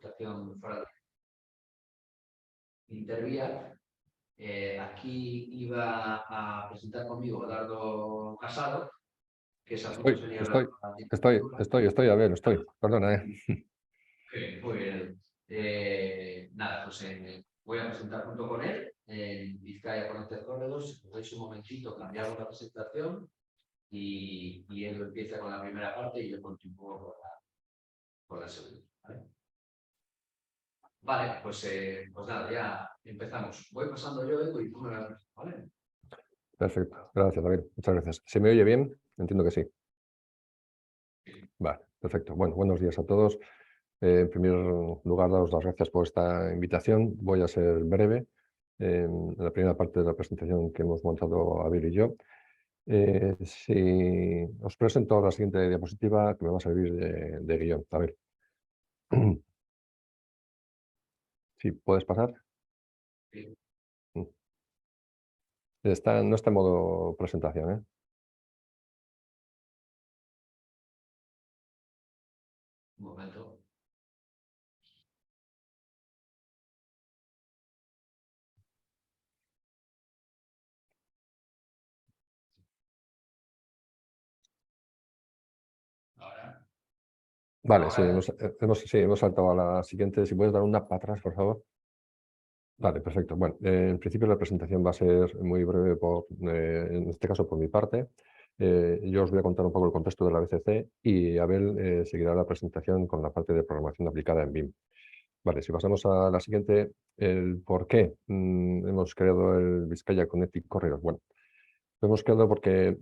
estación fuera de Intervía. Aquí iba a presentar conmigo Eduardo Casado, que es asunto sería Estoy, a ver, perdona. Muy bien. Nada, pues voy a presentar junto con él en Vizcaya Connected Corridors. Si podéis un momentito, cambiamos la presentación y él empieza con la primera parte y yo continúo con la segunda. Vale, pues nada, ya empezamos. Voy pasando yo, Edu, y tú me vas, ¿vale? Perfecto, gracias, David. Muchas gracias. ¿Se me oye bien? Entiendo que sí. Vale, perfecto. Bueno, buenos días a todos. En primer lugar, daros las gracias por esta invitación. Voy a ser breve en la primera parte de la presentación que hemos montado Abel y yo. Si os presento la siguiente diapositiva que me va a servir de guión. A ver. Sí, ¿puedes pasar? Sí. No está en modo presentación, ¿eh? Un momento. Ahora. Vale, sí, hemos saltado a la siguiente. Si puedes dar una para atrás, por favor. Vale, perfecto. Bueno, en principio la presentación va a ser muy breve, en este caso por mi parte. Yo os voy a contar un poco el contexto de la BCC y Abel seguirá la presentación con la parte de programación aplicada en BIM. Vale, si pasamos a la siguiente, el por qué hemos creado el Vizcaya Connected Corridor. Bueno, lo hemos creado porque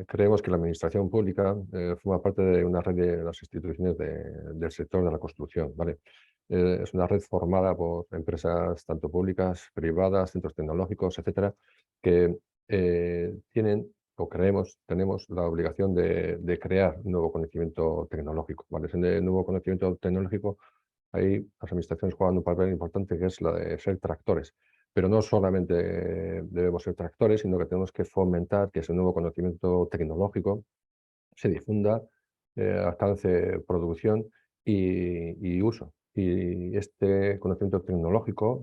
creemos que la administración pública forma parte de una red de las instituciones del sector de la construcción, ¿vale? Es una red formada por empresas tanto públicas, privadas, centros tecnológicos, etcétera, que tienen, o creemos, tenemos la obligación de crear nuevo conocimiento tecnológico, ¿vale? Ese nuevo conocimiento tecnológico, ahí las administraciones juegan un papel importante, que es la de ser tractores. Pero no solamente debemos ser tractores, sino que tenemos que fomentar que ese nuevo conocimiento tecnológico se difunda, alcance producción y uso. Y este conocimiento tecnológico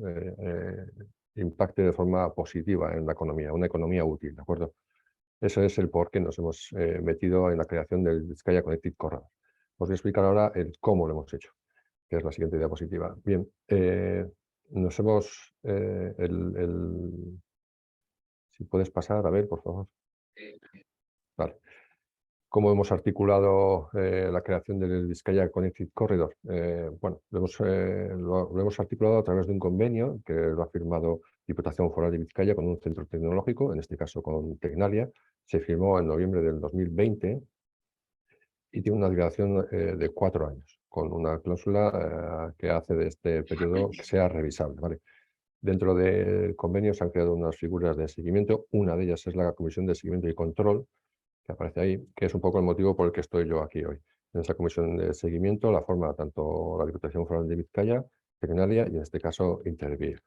impacte de forma positiva en la economía, una economía útil, ¿de acuerdo? Ese es el por qué nos hemos metido en la creación del Vizcaya Connected Corridor. Os voy a explicar ahora el cómo lo hemos hecho, que es la siguiente diapositiva. Bien, nos hemos... si puedes pasar, a ver, por favor. Vale. ¿Cómo hemos articulado la creación del Vizcaya Connected Corridor? Bueno, lo hemos articulado a través de un convenio que lo ha firmado Diputación Foral de Vizcaya con un centro tecnológico, en este caso con Tecnalia. Se firmó en noviembre del 2020 y tiene una duración de 4 años, con una cláusula que hace de este periodo que sea revisable, ¿vale? Dentro del convenio se han creado unas figuras de seguimiento. Una de ellas es la Comisión de Seguimiento y Control, que aparece ahí, que es un poco el motivo por el que estoy yo aquí hoy. En esa comisión de seguimiento la forma tanto la Diputación Foral de Vizcaya, Tecnalia y en este caso Intervía.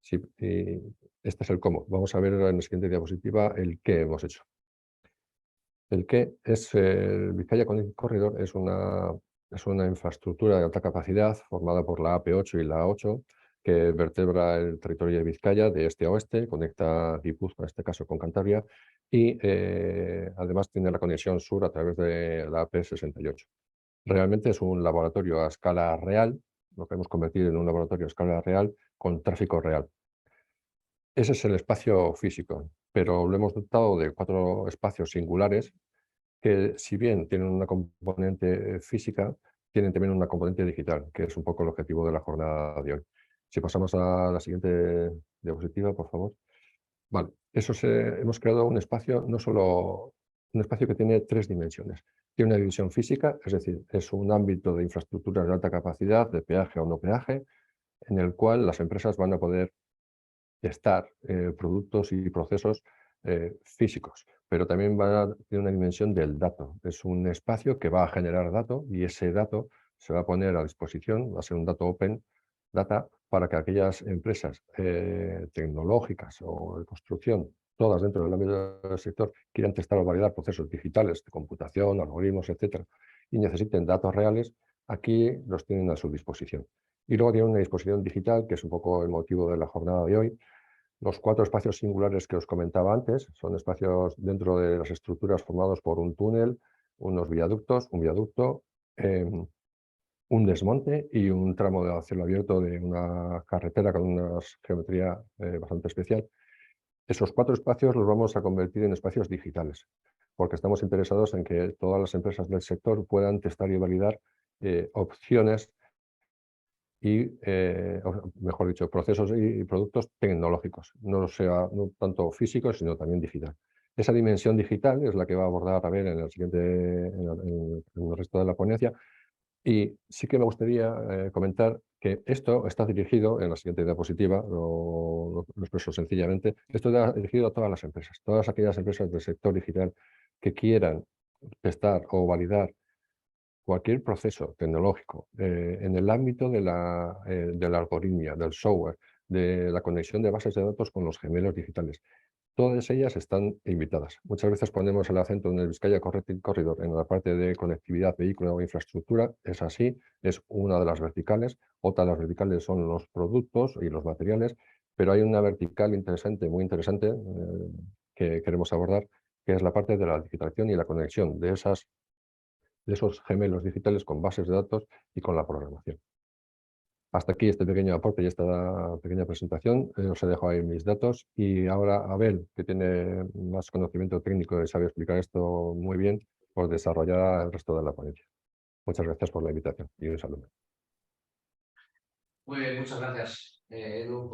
Sí, este es el cómo. Vamos a ver en la siguiente diapositiva el qué hemos hecho. El qué es el Vizcaya Connected Corridor, es una infraestructura de alta capacidad formada por la AP8 y la A8 que vertebra el territorio de Vizcaya de este a oeste, conecta Guipúzcoa, en este caso con Cantabria, y además tiene la conexión sur a través de la AP68. Realmente es un laboratorio a escala real, lo que hemos convertido en un laboratorio a escala real con tráfico real. Ese es el espacio físico, pero lo hemos dotado de 4 espacios singulares que, si bien tienen una componente física, tienen también una componente digital, que es un poco el objetivo de la jornada de hoy. Si pasamos a la siguiente diapositiva, por favor. Vale, hemos creado un espacio, no solo un espacio que tiene 3 dimensiones. Tiene una dimensión física, es decir, es un ámbito de infraestructuras de alta capacidad, de peaje o no peaje, en el cual las empresas van a poder testar productos y procesos físicos, pero también va a tener una dimensión del dato. Es un espacio que va a generar dato y ese dato se va a poner a disposición, va a ser un dato open data para que aquellas empresas tecnológicas o de construcción, todas dentro del ámbito del sector, quieran testar o validar procesos digitales de computación, algoritmos, etcétera, y necesiten datos reales, aquí los tienen a su disposición. Y luego tienen una disposición digital, que es un poco el motivo de la jornada de hoy. Los 4 espacios singulares que os comentaba antes son espacios dentro de las estructuras formados por un túnel, unos viaductos, un viaducto, un desmonte y un tramo de cielo abierto de una carretera con una geometría bastante especial. Esos 4 espacios los vamos a convertir en espacios digitales, porque estamos interesados en que todas las empresas del sector puedan testar y validar opciones y, mejor dicho, procesos y productos tecnológicos, no tanto físicos, sino también digital. Esa dimensión digital es la que va a abordar a ver en el siguiente, en el resto de la ponencia. Y sí que me gustaría comentar que esto está dirigido, en la siguiente diapositiva, lo expreso sencillamente, esto está dirigido a todas las empresas, todas aquellas empresas del sector digital que quieran testar o validar cualquier proceso tecnológico en el ámbito de de la algoritmia, del software, de la conexión de bases de datos con los gemelos digitales. Todas ellas están invitadas. Muchas veces ponemos el acento en el Vizcaya Connected Corridor en la parte de conectividad, vehículo o infraestructura. Es así, es una de las verticales. Otra de las verticales son los productos y los materiales, pero hay una vertical interesante, muy interesante, que queremos abordar, que es la parte de la digitalización y la conexión de esos gemelos digitales con bases de datos y con la programación. Hasta aquí este pequeño aporte y esta pequeña presentación. Os he dejado ahí mis datos y ahora Abel, que tiene más conocimiento técnico y sabe explicar esto muy bien, pues desarrollará el resto de la ponencia. Muchas gracias por la invitación y un saludo. Muy bien, muchas gracias, Edu,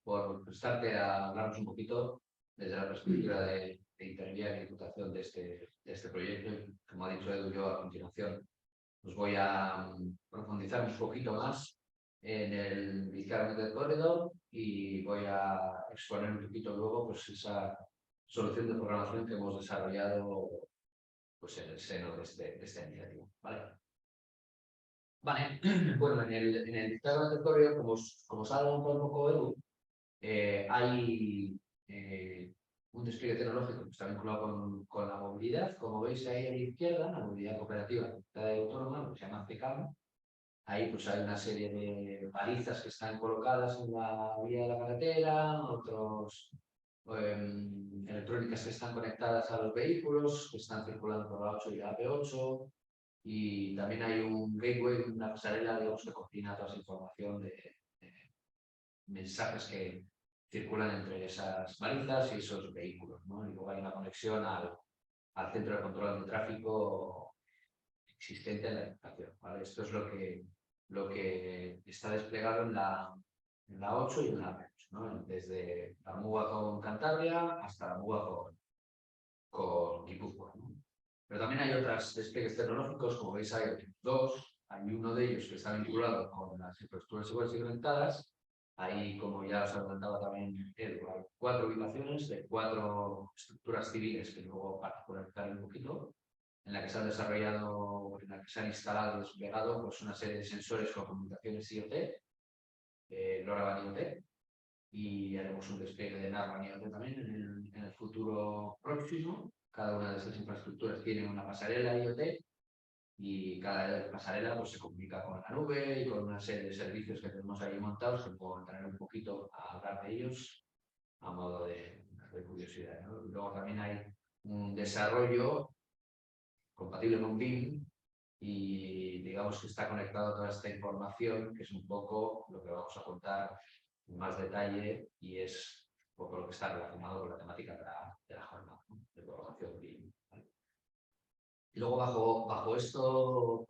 por prestarte a hablarnos un poquito desde la perspectiva de ingeniería y ejecutación de este proyecto. Y, como ha dicho Edu, yo a continuación os voy a profundizar un poquito más en el Vizcaya Connected Corridor y voy a exponer un poquito luego pues, esa solución de programación que hemos desarrollado pues, en el seno de esta iniciativa. Vale, bueno, en el Vizcaya Connected Corridor, como os ha dado un poco Edu, hay un despliegue tecnológico que está vinculado con la movilidad. Como veis ahí a la izquierda, la movilidad cooperativa y autónoma, que se llama CECAM. Ahí pues hay una serie de balizas que están colocadas en la vía de la carretera, otros electrónicas que están conectadas a los vehículos, que están circulando por la 8 y la P8, y también hay un gateway, una pasarela, digamos, que coordina toda esa información de mensajes que circulan entre esas balizas y esos vehículos, ¿no? Y luego hay una conexión al centro de control de tráfico existente en la estación, ¿vale? Esto es lo que está desplegado en la 8 y en la 8, ¿no? Desde la Muga con Cantabria hasta la Muga con Guipúzcoa, ¿no? Pero también hay otros despliegues tecnológicos, como veis hay dos. Hay uno de ellos que está vinculado con las infraestructuras iguales y conectadas. Ahí, como ya os adelantaba también Edu, hay 4 ubicaciones de 4 estructuras civiles que luego particularizaré un poquito, en la que se han desarrollado, en la que se han instalado y desplegado pues, una serie de sensores con comunicaciones IoT, LoRaWAN IoT, y haremos un despliegue de Narrowband IoT también en el futuro próximo. Cada una de estas infraestructuras tiene una pasarela IoT y cada pasarela pues, se comunica con la nube y con una serie de servicios que tenemos ahí montados, que puedo entrar un poquito a hablar de ellos a modo de curiosidad, ¿no? Luego también hay un desarrollo compatible con BIM y digamos que está conectado a toda esta información, que es un poco lo que vamos a contar en más detalle y es un poco lo que está relacionado con la temática de la jornada, ¿no? De programación BIM. ¿Vale? Y luego bajo estos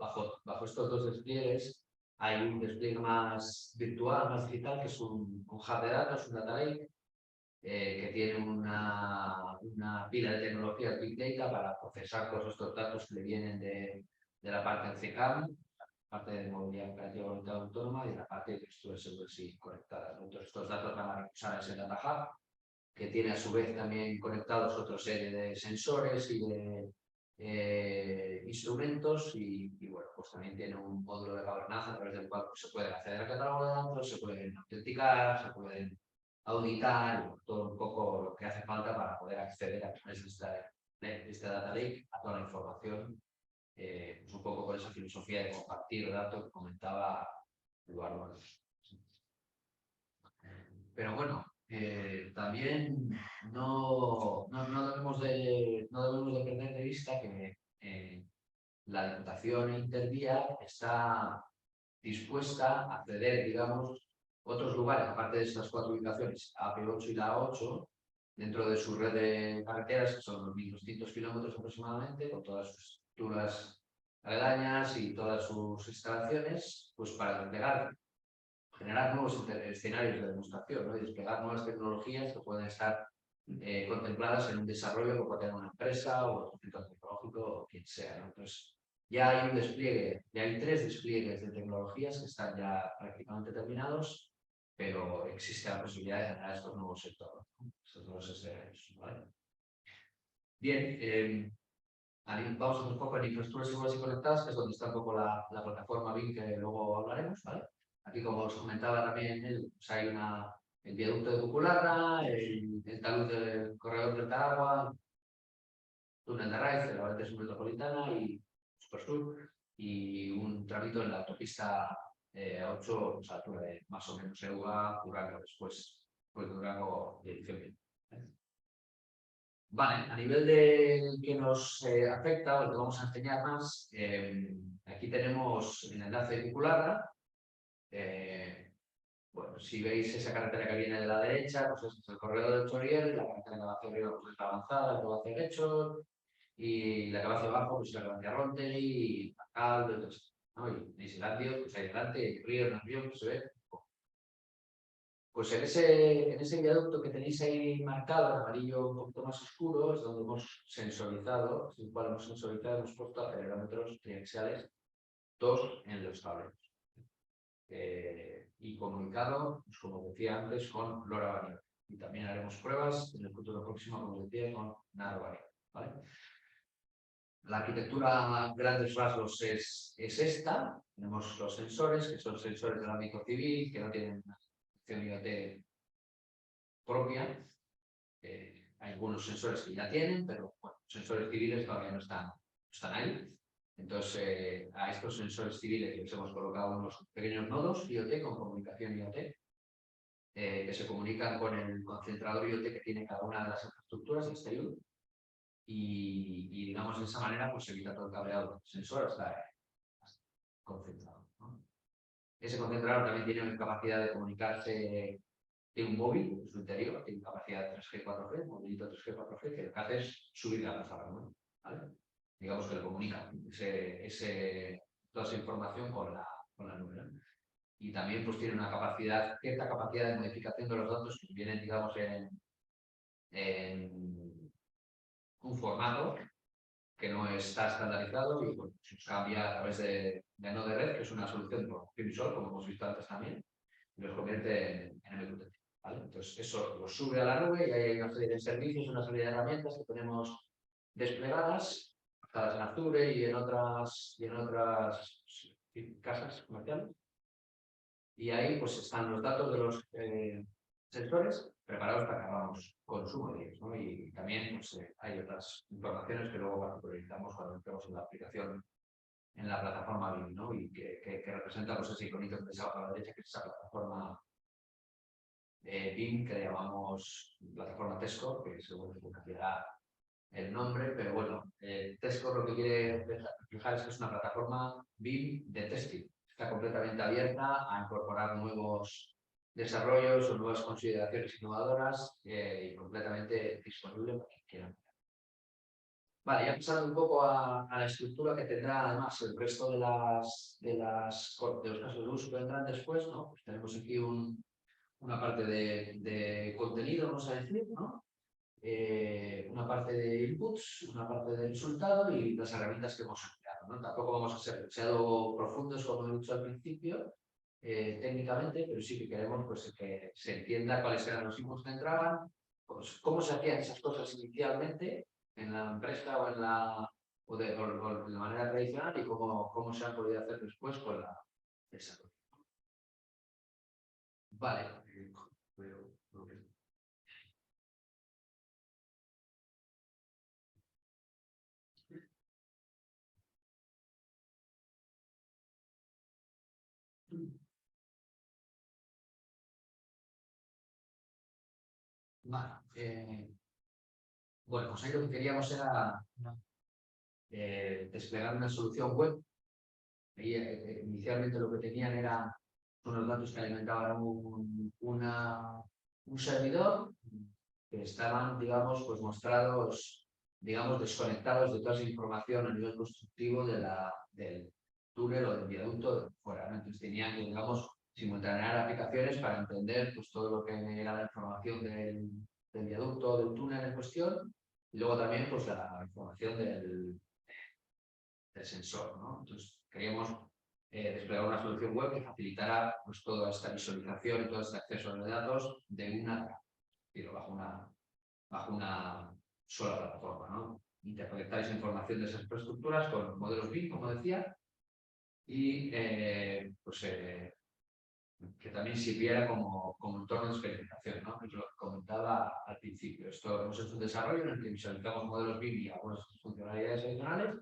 dos despliegues hay un despliegue más virtual, más digital, que es un hub de datos, un data lake, que tiene una pila de tecnología Big Data para procesar todos estos datos que le vienen de la parte del CECAM, parte de movilidad operativa voluntad autónoma y la parte de infraestructuras seguras y conectadas. Entonces, estos datos van a usar ese Data Hub, que tiene a su vez también conectados otra serie de sensores y de instrumentos y bueno, pues también tiene un módulo de gobernanza a través del cual pues, se puede acceder al catálogo de datos, se pueden autenticar, se pueden auditar, todo un poco lo que hace falta para poder acceder a través de este data lake a toda la información pues un poco con esa filosofía de compartir datos que comentaba Eduardo. Pero bueno, también no debemos de perder de vista que la Diputación Intervía está dispuesta a ceder, digamos, otros lugares, aparte de estas 4 ubicaciones, AP8 y la A8, dentro de su red de carreteras, que son 1.200 kilómetros aproximadamente, con todas sus estructuras aledañas y todas sus instalaciones, pues para generar nuevos escenarios de demostración, ¿no? Y desplegar nuevas tecnologías que pueden estar contempladas en un desarrollo que puede tener una empresa o un centro tecnológico o quien sea, ¿no? Entonces, ya hay un despliegue, ya hay 3 despliegues de tecnologías que están ya prácticamente terminados, pero existe la posibilidad de generar estos nuevos sectores, ¿no? Estos nuevos escenarios, ¿vale? Bien, vamos a hacer un poco en infraestructuras seguras y conectadas, que es donde está un poco la plataforma BIM que luego hablaremos, ¿vale? Aquí, como os comentaba también, pues hay el viaducto de Cucularra, el talud del corredor del Taragua, túnel de Arraiz, la Valencia Submetropolitana y Supersur, y un tramito en la autopista A8, pues, a altura de más o menos Euga, Durango, después de Durango, dirección bien. Vale, a nivel de que nos afecta, o que vamos a enseñar más, aquí tenemos el enlace de Cucularra. Bueno, si veis esa carretera que viene de la derecha, pues es el corredor del Choriel, la carretera que va hacia arriba pues es la avanzada, que va hacia derecho, y la que va hacia abajo pues es la que va hacia Rontegui, Caldo, ¿no? Y Silandio, pues ahí delante, y el río Nervión, que se ve. Pues en ese viaducto que tenéis ahí marcado, en amarillo un poquito más oscuro, es donde hemos sensorizado, es el cual hemos sensorizado, hemos puesto acelerómetros triaxiales, 2 en los tableros. Y comunicado, pues, como decía antes, con LoRa variable. Y también haremos pruebas en el futuro próximo, como decía, con Nano variable, ¿vale? La arquitectura a grandes rasgos es esta. Tenemos los sensores, que son sensores del ámbito civil, que no tienen una función IoT propia. Hay algunos sensores que ya tienen, pero bueno, sensores civiles todavía no están ahí. Entonces, a estos sensores civiles les hemos colocado unos pequeños nodos IoT con comunicación IoT, que se comunican con el concentrador IoT que tiene cada una de las infraestructuras de este IoT. Y digamos, de esa manera, pues se evita todo el cableado del sensor hasta concentrado, ¿no? Ese concentrador también tiene capacidad de comunicarse de un móvil en su interior, tiene capacidad de 3G, 4G, movilito 3G, 4G, que lo que hace es subir la plaza, ¿no? ¿Vale? Digamos que le comunica toda esa información con la nube, ¿no? Y también pues tiene una cierta capacidad de modificación de los datos que vienen, digamos, en un formato que no está estandarizado y pues, se cambia a través de Node Red, que es una solución por visual, como hemos visto antes también, y los convierte en MQTT, ¿vale? Entonces eso lo sube a la nube y hay una serie de servicios, una serie de herramientas que tenemos desplegadas, basadas en Azure y en otras casas comerciales. Y ahí pues están los datos de los sensores preparados para que hagamos consumo de ellos, ¿no? Y también pues, hay otras informaciones que luego particularizamos cuando entramos en la aplicación en la plataforma BIM, ¿no? Y que representa pues, ese iconito que está a la derecha, que es esa plataforma BIM que le llamamos plataforma Tesco, que seguro que cambiará el nombre, pero bueno, Tesco lo que quiere reflejar es que es una plataforma BIM de testing. Está completamente abierta a incorporar nuevos desarrollos o nuevas consideraciones innovadoras y completamente disponible para quien quiera. Vale, ya pasando un poco a la estructura que tendrá además el resto de los casos de uso que vendrán después, ¿no? Pues tenemos aquí una parte de contenido, vamos a decir, ¿no? Una parte de inputs, una parte de resultado y las herramientas que hemos empleado, ¿no? Tampoco vamos a ser demasiado profundos, como he dicho al principio, técnicamente, pero sí que queremos pues, que se entienda cuáles eran los inputs que entraban, pues, cómo se hacían esas cosas inicialmente en la empresa o de manera tradicional y cómo se han podido hacer después con la desarrollo. Vale. Vale. Bueno, pues ahí lo que queríamos era desplegar una solución web. Ahí, inicialmente lo que tenían eran unos datos que alimentaban un servidor que estaban, digamos, pues mostrados, digamos, desconectados de toda esa información a nivel constructivo del túnel o del viaducto de fuera, ¿no? Entonces tenían que, digamos, simultanear aplicaciones para entender pues, todo lo que era la información del viaducto o del túnel en cuestión y luego también pues, la información del sensor, ¿no? Entonces queríamos desplegar una solución web que facilitara pues, toda esta visualización y todo este acceso a los datos de una bajo una sola plataforma, ¿no? Interconectar esa información de esas infraestructuras con modelos BIM, como decía, y que también sirviera como entorno de experimentación, ¿no? Es lo que comentaba al principio. Esto hemos hecho un desarrollo en el que visualizamos modelos BIM y algunas funcionalidades adicionales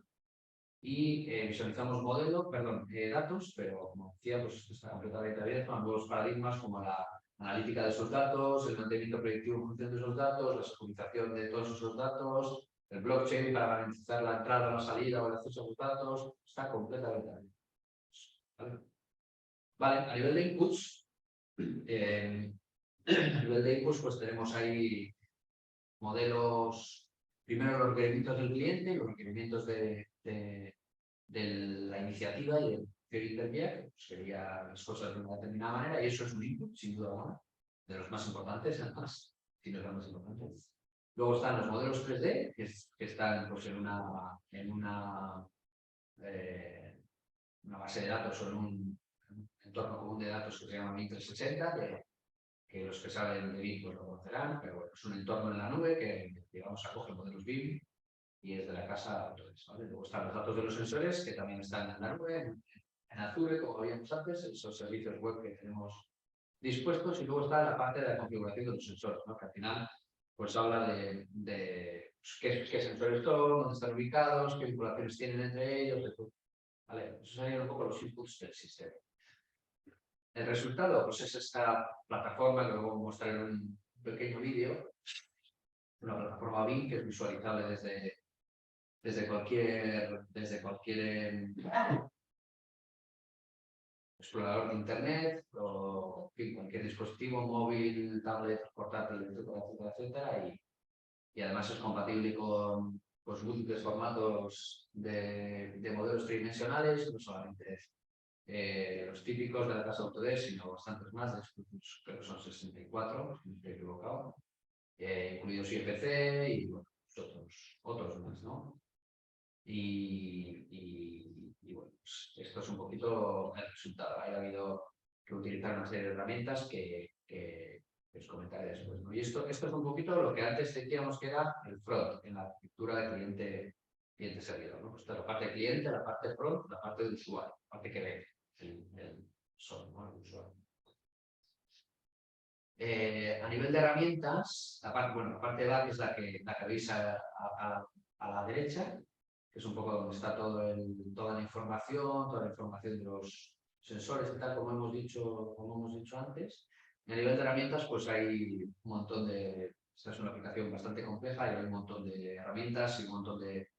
y visualizamos datos, pero como decía, pues está completamente abierto a nuevos paradigmas como la analítica de esos datos, el mantenimiento predictivo en función de esos datos, la securización de todos esos datos, el blockchain para garantizar la entrada, la salida o el acceso a los datos, está completamente abierto. Vale, a nivel de inputs, pues tenemos ahí modelos, primero los requerimientos del cliente, los requerimientos de la iniciativa y del intermediario, que serían las cosas de una determinada manera, y eso es un input, sin duda alguna, de los más importantes, además, si no es el más importante. Luego están los modelos 3D, que están pues, en una base de datos o en un entorno común de datos que se llama BIM 360, que los que saben de BIM pues, lo conocerán, pero bueno, es un entorno en la nube que, digamos, acoge modelos BIM y es de la casa Autodesk, ¿vale? Luego están los datos de los sensores, que también están en la nube, en Azure, como habíamos antes, esos servicios web que tenemos dispuestos, y luego está la parte de la configuración de los sensores, ¿no? Que al final pues habla de pues, qué sensores son, dónde están ubicados, qué vinculaciones tienen entre ellos, ¿vale? Esos serían un poco los inputs del sistema. El resultado pues es esta plataforma que luego mostraré en un pequeño vídeo, una plataforma BIM que es visualizable desde cualquier explorador de internet o en fin, cualquier dispositivo móvil, tablet, portátil, etcétera, etcétera, etcétera, y además es compatible con pues, múltiples formatos de modelos tridimensionales, no solamente los típicos de la casa Autodesk, sino bastantes más, creo que son 64, si no estoy equivocado, incluidos IFC y bueno, otros más, ¿no? Y bueno, pues esto es un poquito el resultado. Ha habido que utilizar una serie de herramientas que os comentaré después, ¿no? Y esto es un poquito lo que antes decíamos que era el front en la arquitectura de cliente-servidor, ¿no? Esta es la parte de cliente, la parte front, la parte de usuario, la parte que ve el software, ¿no? El usuario. A nivel de herramientas, la parte de back es la que veis a la derecha, que es un poco donde está toda la información de los sensores y tal, como hemos dicho antes. Y a nivel de herramientas, pues hay un montón esta es una aplicación bastante compleja y hay un montón de herramientas y un montón de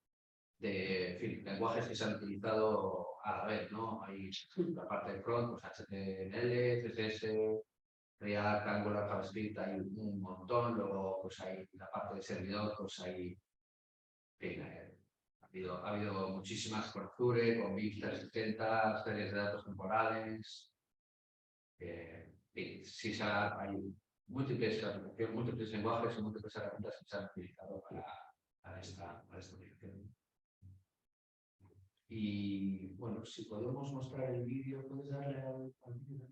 lenguajes que se han utilizado a la vez, ¿no? Hay la parte de front, pues HTML, CSS, React, Angular, JavaScript, hay un montón. Luego, pues hay la parte de servidor, pues hay, ha habido muchísimas con Azure, con BIM 360, series de datos temporales. Hay múltiples aplicaciones, múltiples lenguajes y múltiples herramientas que se han utilizado para esta aplicación. Y bueno, si podemos mostrar el vídeo, ¿puedes darle al vídeo?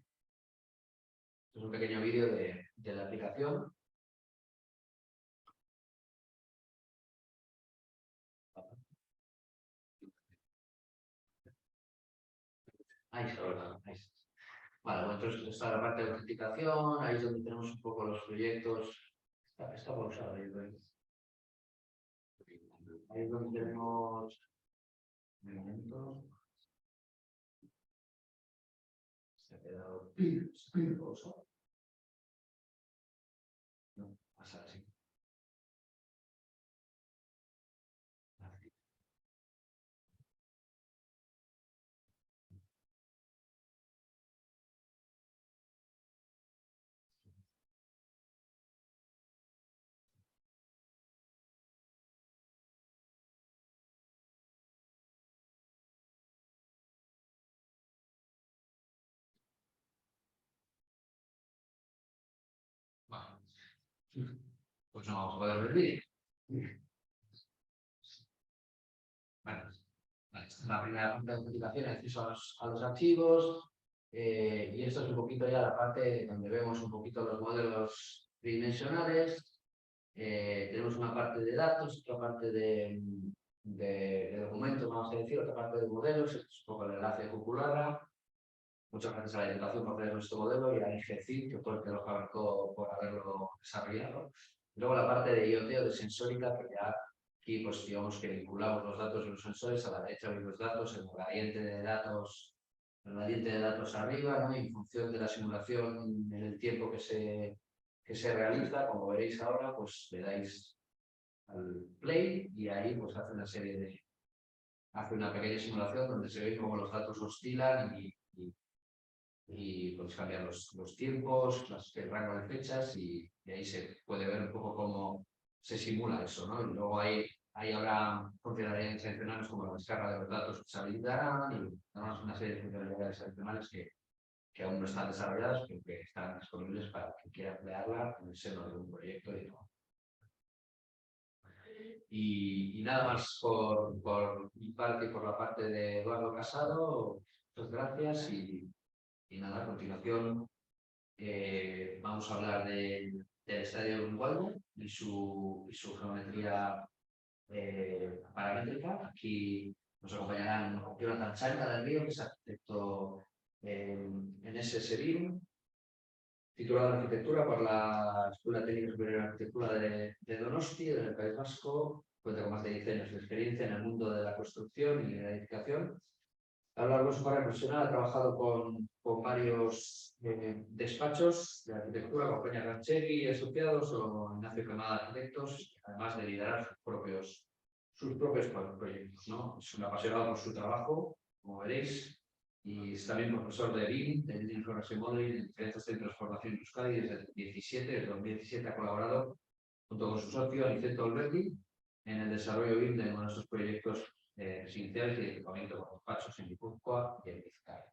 Es un pequeño vídeo de la aplicación. Ahí está. Vale, bueno, entonces está la parte de autenticación, ahí es donde tenemos un poco los proyectos. Está pausado ahí, ahí es donde tenemos. Un momento. Se ha quedado pausado. No, pasa así. pues no vamos a poder ver vídeo. Bueno, vale, esta es la primera parte de autenticación, acceso a los archivos. Y esto es un poquito ya la parte donde vemos un poquito los modelos tridimensionales. Tenemos una parte de datos, otra parte de documentos, vamos a decir, otra parte de modelos. Esto es un poco el enlace de Cucularra. Muchas gracias a la Diputación por tener nuestro modelo y a IGCID, que fue el que lo fabricó por haberlo desarrollado. Luego la parte de IoT o de sensórica, que ya aquí pues digamos que vinculamos los datos de los sensores, a la derecha ven los datos, el gradiente de datos arriba, ¿no? Y en función de la simulación en el tiempo que se realiza, como veréis ahora, pues le dais al play y ahí pues hace una pequeña simulación donde se ve cómo los datos oscilan y pues cambian los tiempos, el rango de fechas y ahí se puede ver un poco cómo se simula eso, ¿no? Y luego ahí habrá funcionalidades adicionales como la descarga de los datos que se habilitarán y además una serie de funcionalidades adicionales que aún no están desarrolladas, pero que están disponibles para quien quiera emplearla en el seno de un proyecto. Y nada más por mi parte y por la parte de Eduardo Casado, muchas gracias y nada, a continuación vamos a hablar del estadio de Uruguay y su geometría paramétrica. Aquí nos acompañarán Jonathan Chaina del Río, que es arquitecto en SSBIM, titulado en arquitectura por la Escuela Técnica Superior de Arquitectura de Donosti, del País Vasco. Cuenta con más de 10 años de experiencia en el mundo de la construcción y de la edificación. A lo largo de su carrera profesional ha trabajado con varios despachos de arquitectura, como Peña Ranchegui y asociados o Ignacio Cremada de Arquitectos, además de liderar sus propios proyectos, ¿no? Es un apasionado por su trabajo, como veréis, y es también profesor de BIM, de Building Information Modeling, en diferentes centros de formación en Euskadi desde el 2017 ha colaborado junto con su socio Aniceto Alberti en el desarrollo BIM de uno de nuestros proyectos residenciales y de equipamiento con despachos en Guipúzcoa y en Vizcaya.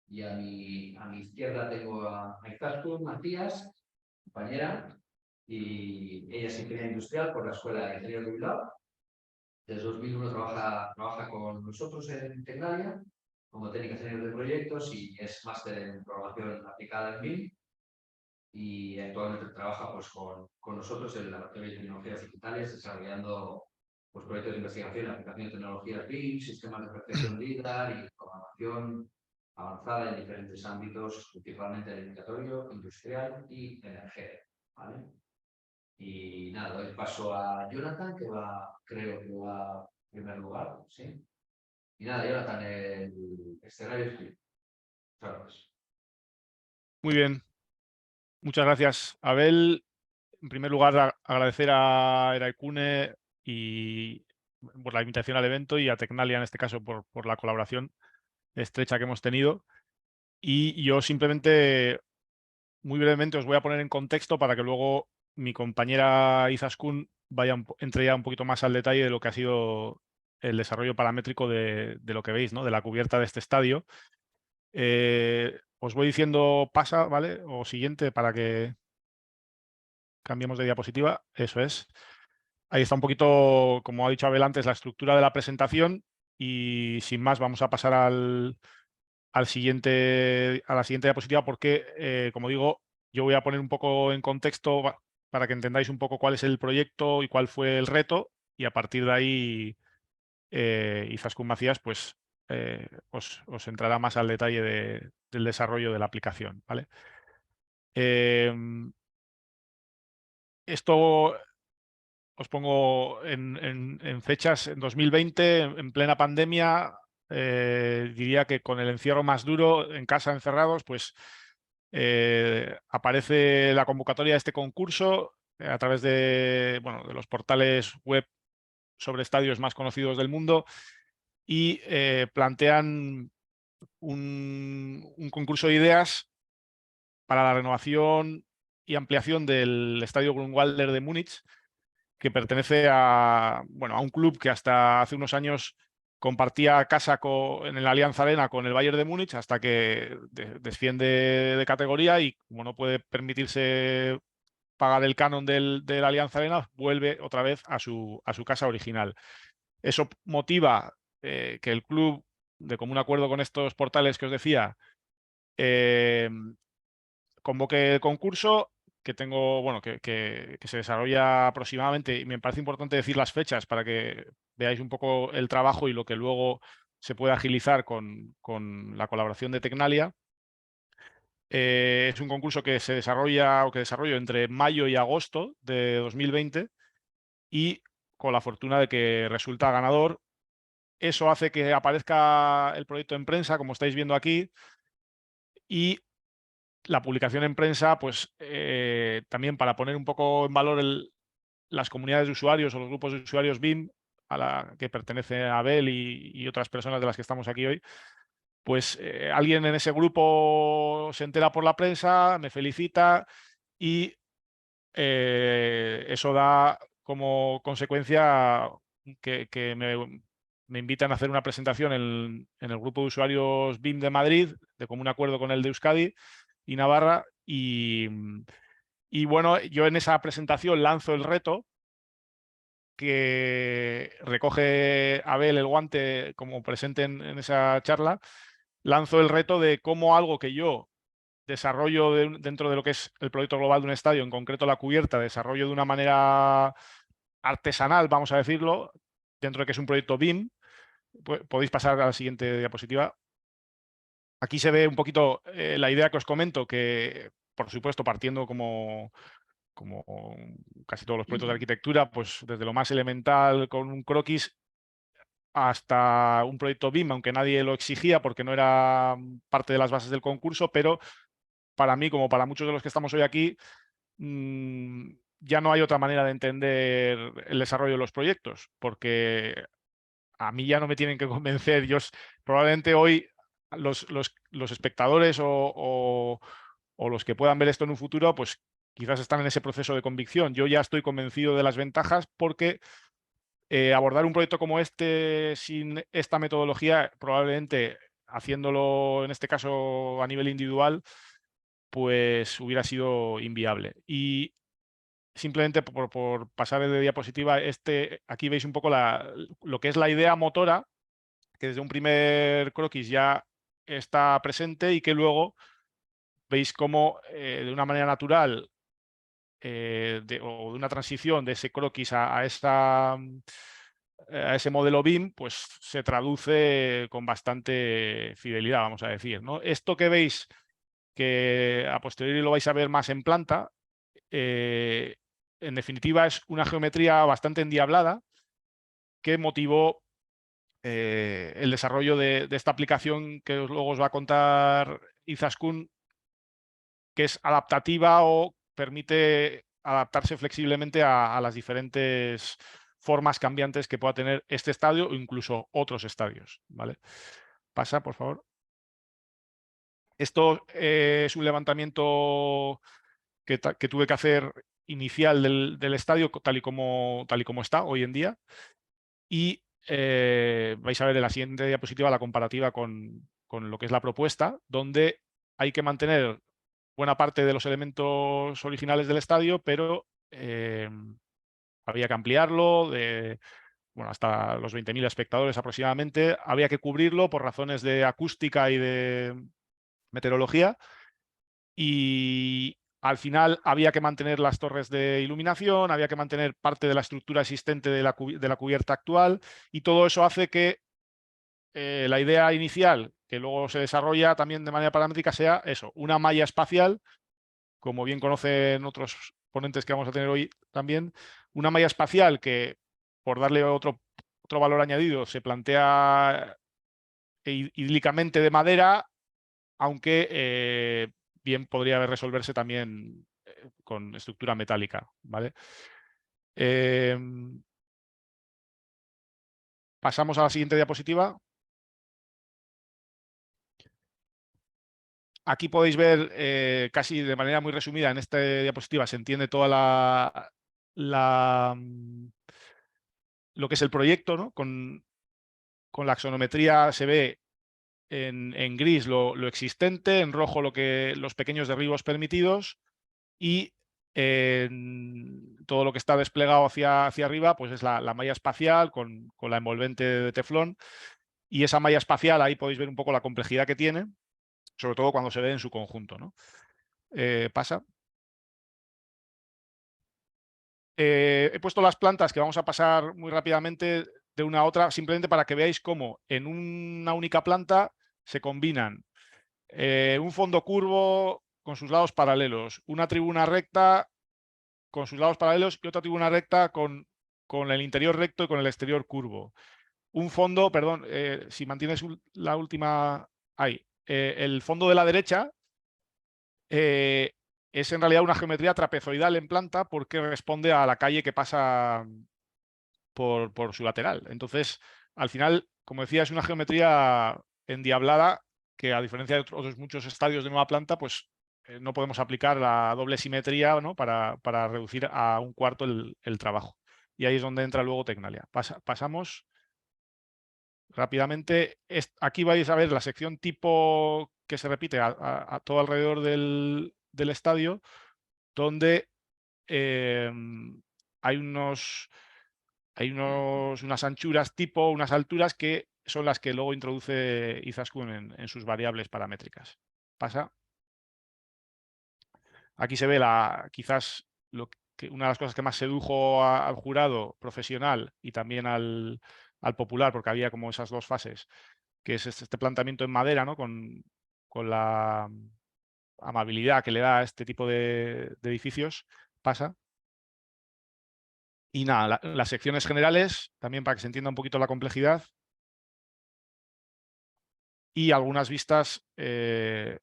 Y a mi izquierda tengo a Izaskun Matías, compañera, y ella es ingeniera industrial por la Escuela de Ingenieros de Bilbao. Desde 2001 trabaja con nosotros en Tecnalia como técnica senior de proyectos y es máster en programación aplicada en BIM. Y actualmente trabaja pues, con nosotros en el Laboratorio de Tecnologías Digitales, desarrollando pues, proyectos de investigación y aplicación de tecnologías BIM, sistemas de percepción LIDAR y programación avanzada en diferentes ámbitos, principalmente el indicatorio, industrial y energético. ¿Vale? Y nada, doy paso a Jonathan, creo que va en primer lugar. ¿Sí? Y nada, Jonathan, el escenario es tuyo. Gracias. Muy bien. Muchas gracias, Abel. En primer lugar, agradecer a Eraikune y por la invitación al evento y a Tecnalia, en este caso, por la colaboración estrecha que hemos tenido. Y yo simplemente, muy brevemente, os voy a poner en contexto para que luego mi compañera Izaskun entre ya un poquito más al detalle de lo que ha sido el desarrollo paramétrico de lo que veis, ¿no? De la cubierta de este estadio. Os voy diciendo pasa, ¿vale? O siguiente para que cambiemos de diapositiva. Eso es. Ahí está un poquito, como ha dicho Abel antes, la estructura de la presentación y sin más vamos a pasar a la siguiente diapositiva porque, como digo, yo voy a poner un poco en contexto para que entendáis un poco cuál es el proyecto y cuál fue el reto y a partir de ahí Izaskun Macías pues, os entrará más al detalle del desarrollo de la aplicación, ¿vale? Esto os pongo en fechas, en 2020, en plena pandemia, diría que con el encierro más duro, en casa encerrados, pues aparece la convocatoria de este concurso a través de los portales web sobre estadios más conocidos del mundo y plantean un concurso de ideas para la renovación y ampliación del estadio Grünwalder de Múnich, que pertenece a un club que hasta hace unos años compartía casa en el Allianz Arena con el Bayern de Múnich hasta que desciende de categoría y como no puede permitirse pagar el canon de la Alianza Arena, vuelve otra vez a su casa original. Eso motiva que el club, de común acuerdo con estos portales que os decía, convoque el concurso, que tengo, bueno, que se desarrolla aproximadamente, y me parece importante decir las fechas para que veáis un poco el trabajo y lo que luego se puede agilizar con la colaboración de Tecnalia. Es un concurso que se desarrolla o que desarrollo entre mayo y agosto de 2020 y con la fortuna de que resulta ganador. Eso hace que aparezca el proyecto en prensa, como estáis viendo aquí, y la publicación en prensa, pues también para poner un poco en valor las comunidades de usuarios o los grupos de usuarios BIM a la que pertenece Abel y otras personas de las que estamos aquí hoy, pues alguien en ese grupo se entera por la prensa, me felicita y eso da como consecuencia que me invitan a hacer una presentación en el grupo de usuarios BIM de Madrid, de común acuerdo con el de Euskadi y Navarra, y bueno, yo en esa presentación lanzo el reto que recoge Abel el guante como presente en esa charla. Lanzo el reto de cómo algo que yo desarrollo dentro de lo que es el proyecto global de un estadio, en concreto la cubierta, desarrollo de una manera artesanal, vamos a decirlo, dentro de que es un proyecto BIM. Podéis pasar a la siguiente diapositiva. Aquí se ve un poquito la idea que os comento, que por supuesto partiendo como casi todos los proyectos de arquitectura, pues desde lo más elemental con un croquis hasta un proyecto BIM, aunque nadie lo exigía porque no era parte de las bases del concurso, pero para mí, como para muchos de los que estamos hoy aquí, ya no hay otra manera de entender el desarrollo de los proyectos, porque a mí ya no me tienen que convencer. Probablemente hoy los espectadores o los que puedan ver esto en un futuro, pues quizás están en ese proceso de convicción. Yo ya estoy convencido de las ventajas porque abordar un proyecto como este sin esta metodología, probablemente haciéndolo en este caso a nivel individual, pues hubiera sido inviable. Y simplemente por pasar de diapositiva, aquí veis un poco lo que es la idea motora, que desde un primer croquis ya está presente y que luego veis cómo de una manera natural o de una transición de ese croquis a ese modelo BIM, pues se traduce con bastante fidelidad, vamos a decir, ¿no? Esto que veis, que a posteriori lo vais a ver más en planta, en definitiva es una geometría bastante endiablada que motivó el desarrollo de esta aplicación que luego os va a contar Izaskun, que es adaptativa o permite adaptarse flexiblemente a las diferentes formas cambiantes que pueda tener este estadio o incluso otros estadios, ¿vale? Pasa, por favor. Esto es un levantamiento que tuve que hacer inicial del estadio tal y como está hoy en día. Y vais a ver en la siguiente diapositiva la comparativa con lo que es la propuesta, donde hay que mantener buena parte de los elementos originales del estadio, pero había que ampliarlo hasta los 20.000 espectadores aproximadamente. Había que cubrirlo por razones de acústica y de meteorología. Y al final había que mantener las torres de iluminación, había que mantener parte de la estructura existente de la cubierta actual, y todo eso hace que la idea inicial, que luego se desarrolla también de manera paramétrica, sea eso, una malla espacial, como bien conocen otros ponentes que vamos a tener hoy también, una malla espacial que, por darle otro valor añadido, se plantea idílicamente de madera, aunque bien podría resolverse también con estructura metálica, ¿vale? Pasamos a la siguiente diapositiva. Aquí podéis ver casi de manera muy resumida en esta diapositiva se entiende toda lo que es el proyecto, ¿no? Con la axonometría se ve en gris lo existente, en rojo los pequeños derribos permitidos, y todo lo que está desplegado hacia arriba pues es la malla espacial con la envolvente de teflón. Y esa malla espacial, ahí podéis ver un poco la complejidad que tiene, sobre todo cuando se ve en su conjunto, ¿no? Pasa. He puesto las plantas que vamos a pasar muy rápidamente de una a otra, simplemente para que veáis cómo en una única planta se combinan un fondo curvo con sus lados paralelos, una tribuna recta con sus lados paralelos y otra tribuna recta con el interior recto y con el exterior curvo. Un fondo, perdón, si mantienes la última ahí, el fondo de la derecha es en realidad una geometría trapezoidal en planta porque responde a la calle que pasa por su lateral. Entonces, al final, como decía, es una geometría endiablada que, a diferencia de otros muchos estadios de nueva planta, pues no podemos aplicar la doble simetría, ¿no? para reducir a un cuarto el trabajo. Y ahí es donde entra luego Tecnalia. Pasamos rápidamente. Aquí vais a ver la sección tipo que se repite a todo alrededor del estadio, donde hay unas anchuras tipo, unas alturas que son las que luego introduce Izaskun en sus variables paramétricas. Pasa. Aquí se ve quizás una de las cosas que más sedujo al jurado profesional y también al popular, porque había como esas dos fases, que es este planteamiento en madera, ¿no? con la amabilidad que le da a este tipo de edificios. Pasa. Y nada, las secciones generales, también para que se entienda un poquito la complejidad. Y algunas vistas ya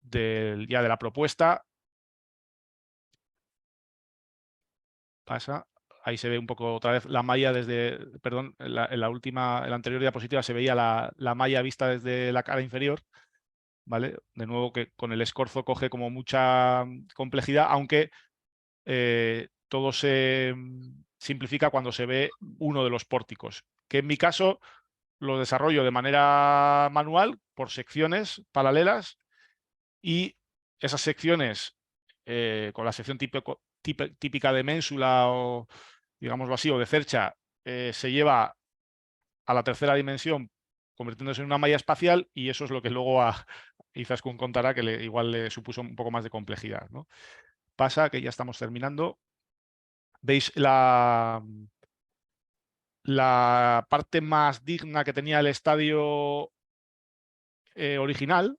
de la propuesta. Pasa. Ahí se ve un poco otra vez la malla desde, perdón, en la anterior diapositiva se veía la malla vista desde la cara inferior, ¿vale? De nuevo que con el escorzo coge como mucha complejidad, aunque todo se simplifica cuando se ve uno de los pórticos, que en mi caso lo desarrollo de manera manual por secciones paralelas, y esas secciones con la sección típica de ménsula o, digámoslo así, o de cercha, se lleva a la tercera dimensión convirtiéndose en una malla espacial, y eso es lo que luego a Izaskun contará que igual le supuso un poco más de complejidad, ¿no? Pasa que ya estamos terminando. Veis la parte más digna que tenía el estadio original.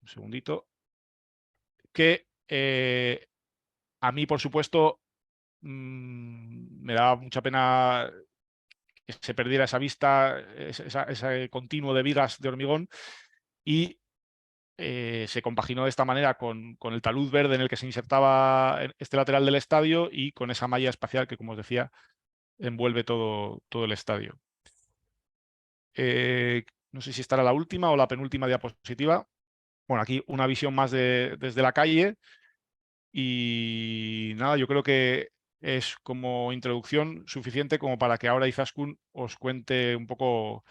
Un segundito. Que a mí, por supuesto, me daba mucha pena que se perdiera esa vista, ese continuo de vigas de hormigón, y se compaginó de esta manera con el talud verde en el que se insertaba este lateral del estadio y con esa malla espacial que, como os decía, envuelve todo el estadio. No sé si estará la última o la penúltima diapositiva. Bueno, aquí una visión más desde la calle. Y nada, yo creo que es como introducción suficiente como para que ahora Izaskun os cuente un poco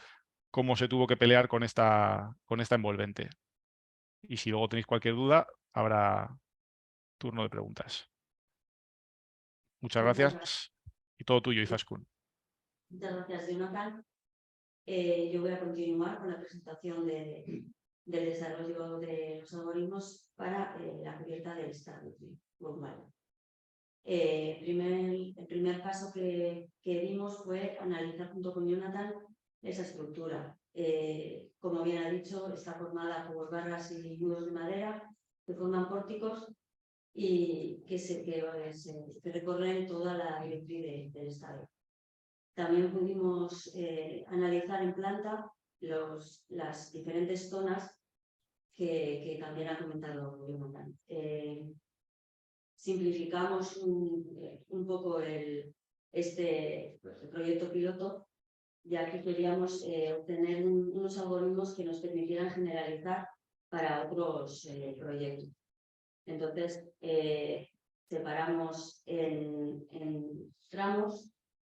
cómo se tuvo que pelear con esta envolvente. Y si luego tenéis cualquier duda, habrá turno de preguntas. Muchas gracias. Y todo tuyo, Izaskun. Muchas gracias, Jonathan. Yo voy a continuar con la presentación del desarrollo de los algoritmos para la cubierta del estadio global. El primer paso que dimos fue analizar junto con Jonathan esa estructura. Como bien ha dicho, está formada por barras y nudos de madera que forman pórticos y que recorren toda la directriz del estadio. También pudimos analizar en planta las diferentes zonas que también ha comentado Jonathan. Simplificamos un poco este proyecto piloto, ya que queríamos obtener unos algoritmos que nos permitieran generalizar para otros proyectos. Entonces, separamos en tramos.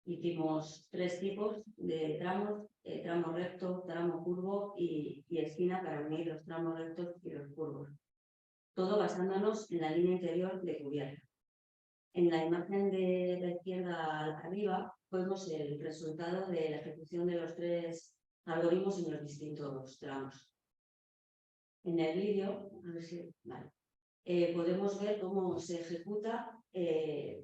Hicimos 3 tipos de tramos, tramo recto, tramo curvo y esquina, para unir los tramos rectos y los curvos. todo basándonos en la línea interior de cubierta. En la imagen de la izquierda arriba vemos el resultado de la ejecución de los 3 algoritmos en los distintos tramos. En el vídeo, a ver si, vale, podemos ver cómo se ejecuta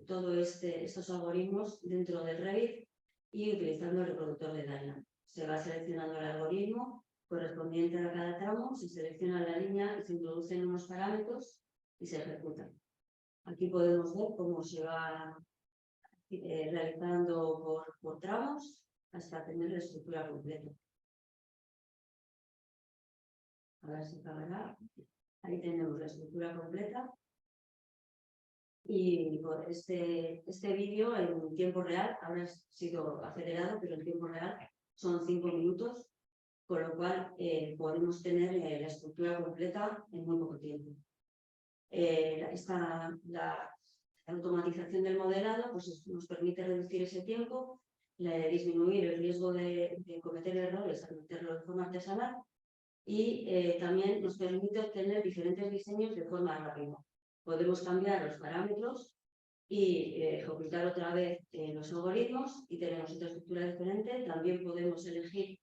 todos estos algoritmos dentro del Revit y utilizando el reproductor de Dynamo. Se va seleccionando el algoritmo correspondiente a cada tramo, se selecciona la línea y se introducen unos parámetros y se ejecuta. Aquí podemos ver cómo se va realizando por tramos hasta tener la estructura completa. A ver si acabará. Ahí tenemos la estructura completa. Y este vídeo en tiempo real habrá sido acelerado, pero en tiempo real son 5 minutos, con lo cual podemos tener la estructura completa en muy poco tiempo. La automatización del modelado pues, nos permite reducir ese tiempo, disminuir el riesgo de cometer errores al meterlo de forma artesanal y también nos permite obtener diferentes diseños de forma rápida. Podemos cambiar los parámetros y ejecutar otra vez los algoritmos y tenemos otra estructura diferente. También podemos elegir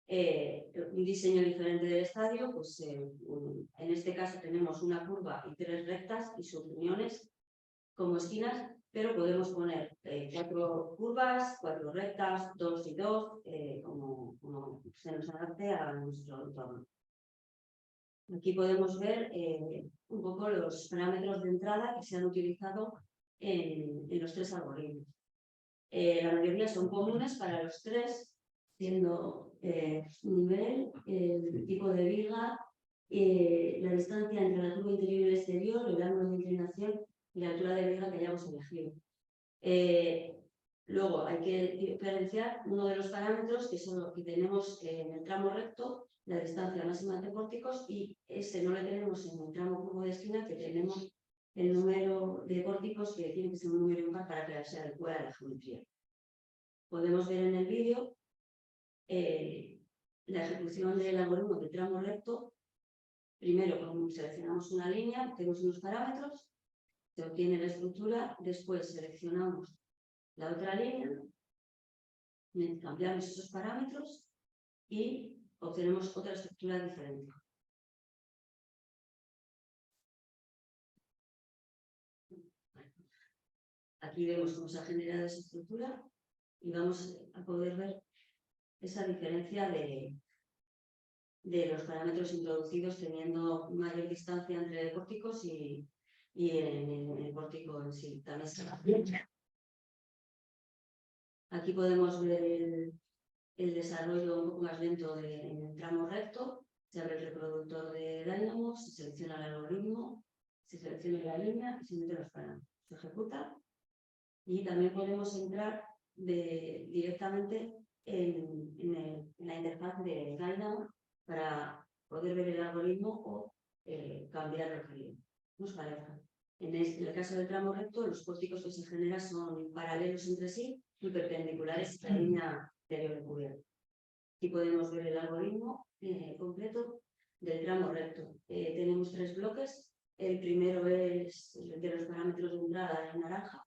un diseño diferente del estadio, pues en este caso tenemos una curva y 3 rectas y sus uniones como esquinas, pero podemos poner 4 curvas, 4 rectas, 2 y 2, como se nos adapte a nuestro entorno. Aquí podemos ver un poco los parámetros de entrada que se han utilizado en los 3 algoritmos. La mayoría son comunes para los 3, siendo nivel, el tipo de viga, la distancia entre la curva interior y el exterior, el ángulo de inclinación y la altura de viga que hayamos elegido. Luego hay que diferenciar uno de los parámetros que son los que tenemos en el tramo recto, la distancia máxima entre pórticos, y ese no lo tenemos en el tramo curvo de esquina, que tenemos el número de pórticos que tiene que ser un número impar para que se adecue a la geometría. Podemos ver en el vídeo la ejecución del algoritmo de tramo recto. Primero seleccionamos una línea, tenemos unos parámetros, se obtiene la estructura, después seleccionamos la otra línea, cambiamos esos parámetros y obtenemos otra estructura diferente. Aquí vemos cómo se ha generado esa estructura y vamos a poder ver esa diferencia de los parámetros introducidos teniendo mayor distancia entre pórticos y en el pórtico en sí. También se va. Aquí podemos ver el desarrollo un poco más lento en el tramo recto. Se abre el reproductor de Dynamo, se selecciona el algoritmo, se selecciona la línea y se mete los parámetros. Se ejecuta y también podemos entrar directamente en la interfaz de Dynamo para poder ver el algoritmo o cambiar lo que nos parezca. En el caso del tramo recto, los pórticos que se generan son paralelos entre sí y perpendiculares a la línea interior de cubierta. Aquí podemos ver el algoritmo completo del tramo recto. Tenemos 3 bloques. El primero es el de los parámetros de entrada en naranja.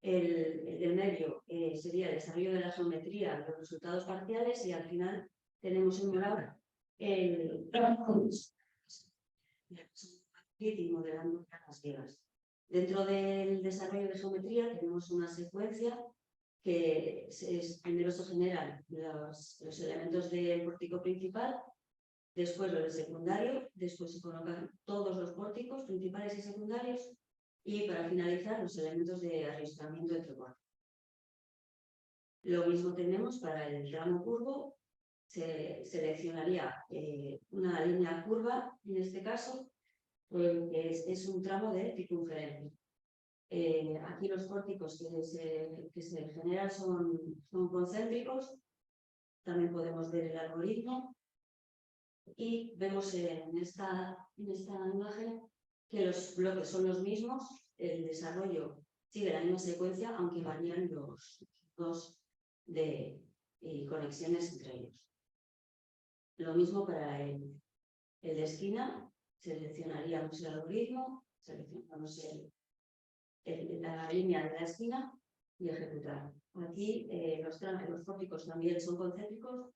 El del medio sería el desarrollo de la geometría, los resultados parciales, y al final tenemos en morado el y modelando las vigas. Dentro del desarrollo de geometría tenemos una secuencia que primero se generan los elementos del pórtico principal, después los del secundario, después se colocan todos los pórticos principales y secundarios y para finalizar los elementos de arrastramiento entre pórticos. Lo mismo tenemos para el tramo curvo. Se seleccionaría una línea curva, en este caso, es un tramo de circunferencia. Aquí los pórticos que se generan son concéntricos. También podemos ver el algoritmo y vemos en esta imagen que los bloques son los mismos, el desarrollo sigue la misma secuencia, aunque varían los dos de conexiones entre ellos. Lo mismo para el de esquina, seleccionaríamos el algoritmo, seleccionamos la línea de la esquina y ejecutar. Aquí los pórticos también son concéntricos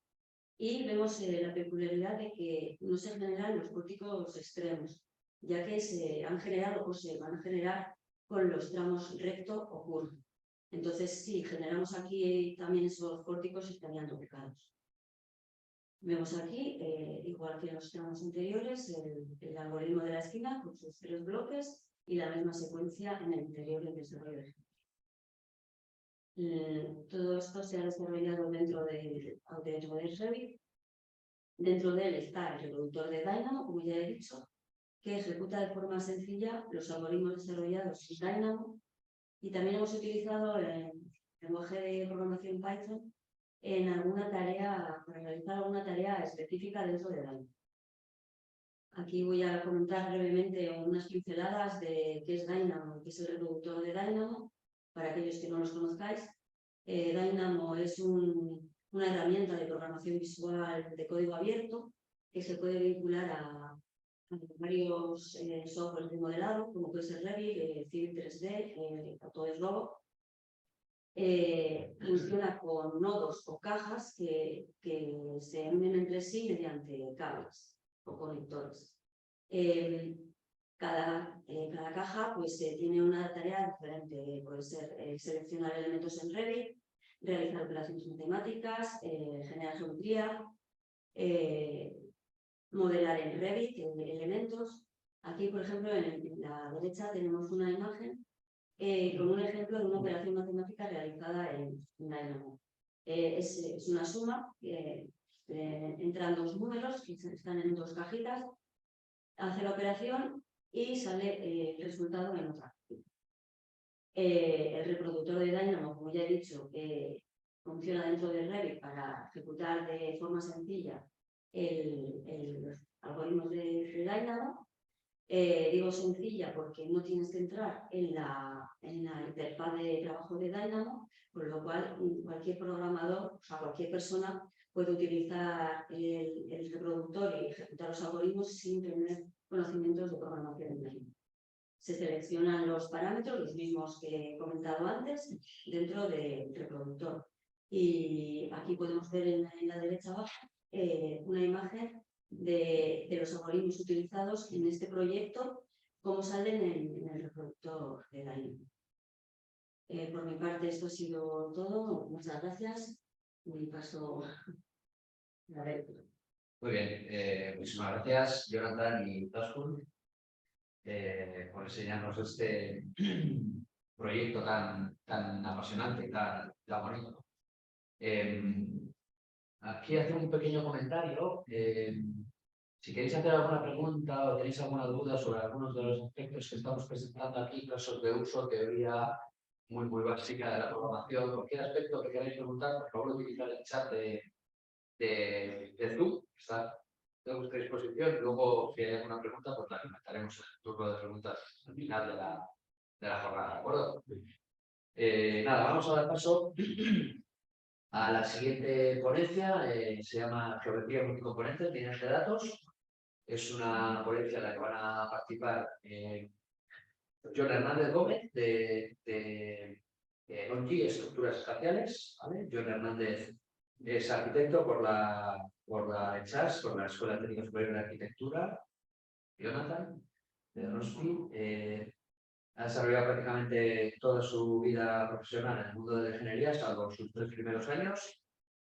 y vemos la peculiaridad de que no se generan los pórticos extremos, ya que se han generado o se van a generar con los tramos recto o curvo. Entonces, si generamos aquí también esos pórticos, estarían duplicados. Vemos aquí, igual que en los tramos anteriores, el algoritmo de la esquina con sus 3 bloques y la misma secuencia en el interior del desarrollo de todo esto se ha desarrollado dentro de Revit. Dentro de él está el reproductor de Dynamo, como ya he dicho, que ejecuta de forma sencilla los algoritmos desarrollados en Dynamo, y también hemos utilizado el lenguaje de programación Python en alguna tarea, para realizar alguna tarea específica dentro de Dynamo. Aquí voy a comentar brevemente unas pinceladas de qué es Dynamo, qué es el reproductor de Dynamo, para aquellos que no los conozcáis. Dynamo es una herramienta de programación visual de código abierto que se puede vincular a varios softwares de modelado, como puede ser Revit, Civil 3D, Autodesk Logo. Funciona con nodos o cajas que se unen entre sí mediante cables o conectores. Cada caja pues, tiene una tarea diferente. Puede ser seleccionar elementos en Revit, realizar operaciones matemáticas, generar geometría, modelar en Revit elementos. Aquí, por ejemplo, en la derecha tenemos una imagen con un ejemplo de una operación matemática realizada en Dynamo. Es una suma, entran 2 números que están en 2 cajitas, hace la operación y sale el resultado en otra. El reproductor de Dynamo, como ya he dicho, funciona dentro de Revit para ejecutar de forma sencilla los algoritmos de Dynamo. Digo sencilla porque no tienes que entrar en la interfaz de trabajo de Dynamo, por lo cual cualquier programador, o sea, cualquier persona puede utilizar el reproductor y ejecutar los algoritmos sin tener conocimientos de programación en Dynamo. Se seleccionan los parámetros, los mismos que he comentado antes, dentro del reproductor. Y aquí podemos ver en la derecha abajo una imagen de los algoritmos utilizados en este proyecto, cómo salen en el reproductor de Dynamo. Por mi parte, esto ha sido todo. Muchas gracias. Y paso a ver. Muy bien, muchísimas gracias, Jonathan y Taskun, por enseñarnos este proyecto tan apasionante, tan bonito. Aquí hacer un pequeño comentario. Si queréis hacer alguna pregunta o tenéis alguna duda sobre algunos de los aspectos que estamos presentando aquí, casos de uso, teoría muy básica de la programación, cualquier aspecto que queráis preguntar, por favor utilizar el chat de Zoom, que está a vuestra disposición. Luego, si hay alguna pregunta, pues la comentaremos en el turno de preguntas al final de la jornada, ¿de acuerdo? Nada, vamos a dar paso a la siguiente ponencia. Se llama Geometría Multicomponentes, líneas de datos. Es una ponencia en la que van a participar John Hernández Gómez de ONGI, Estructuras Espaciales. ¿Vale? John Hernández es arquitecto por la ECHAS, por la Escuela Técnica Superior de Arquitectura. Jonathan de Roski ha desarrollado prácticamente toda su vida profesional en el mundo de la ingeniería, salvo sus 3 primeros años,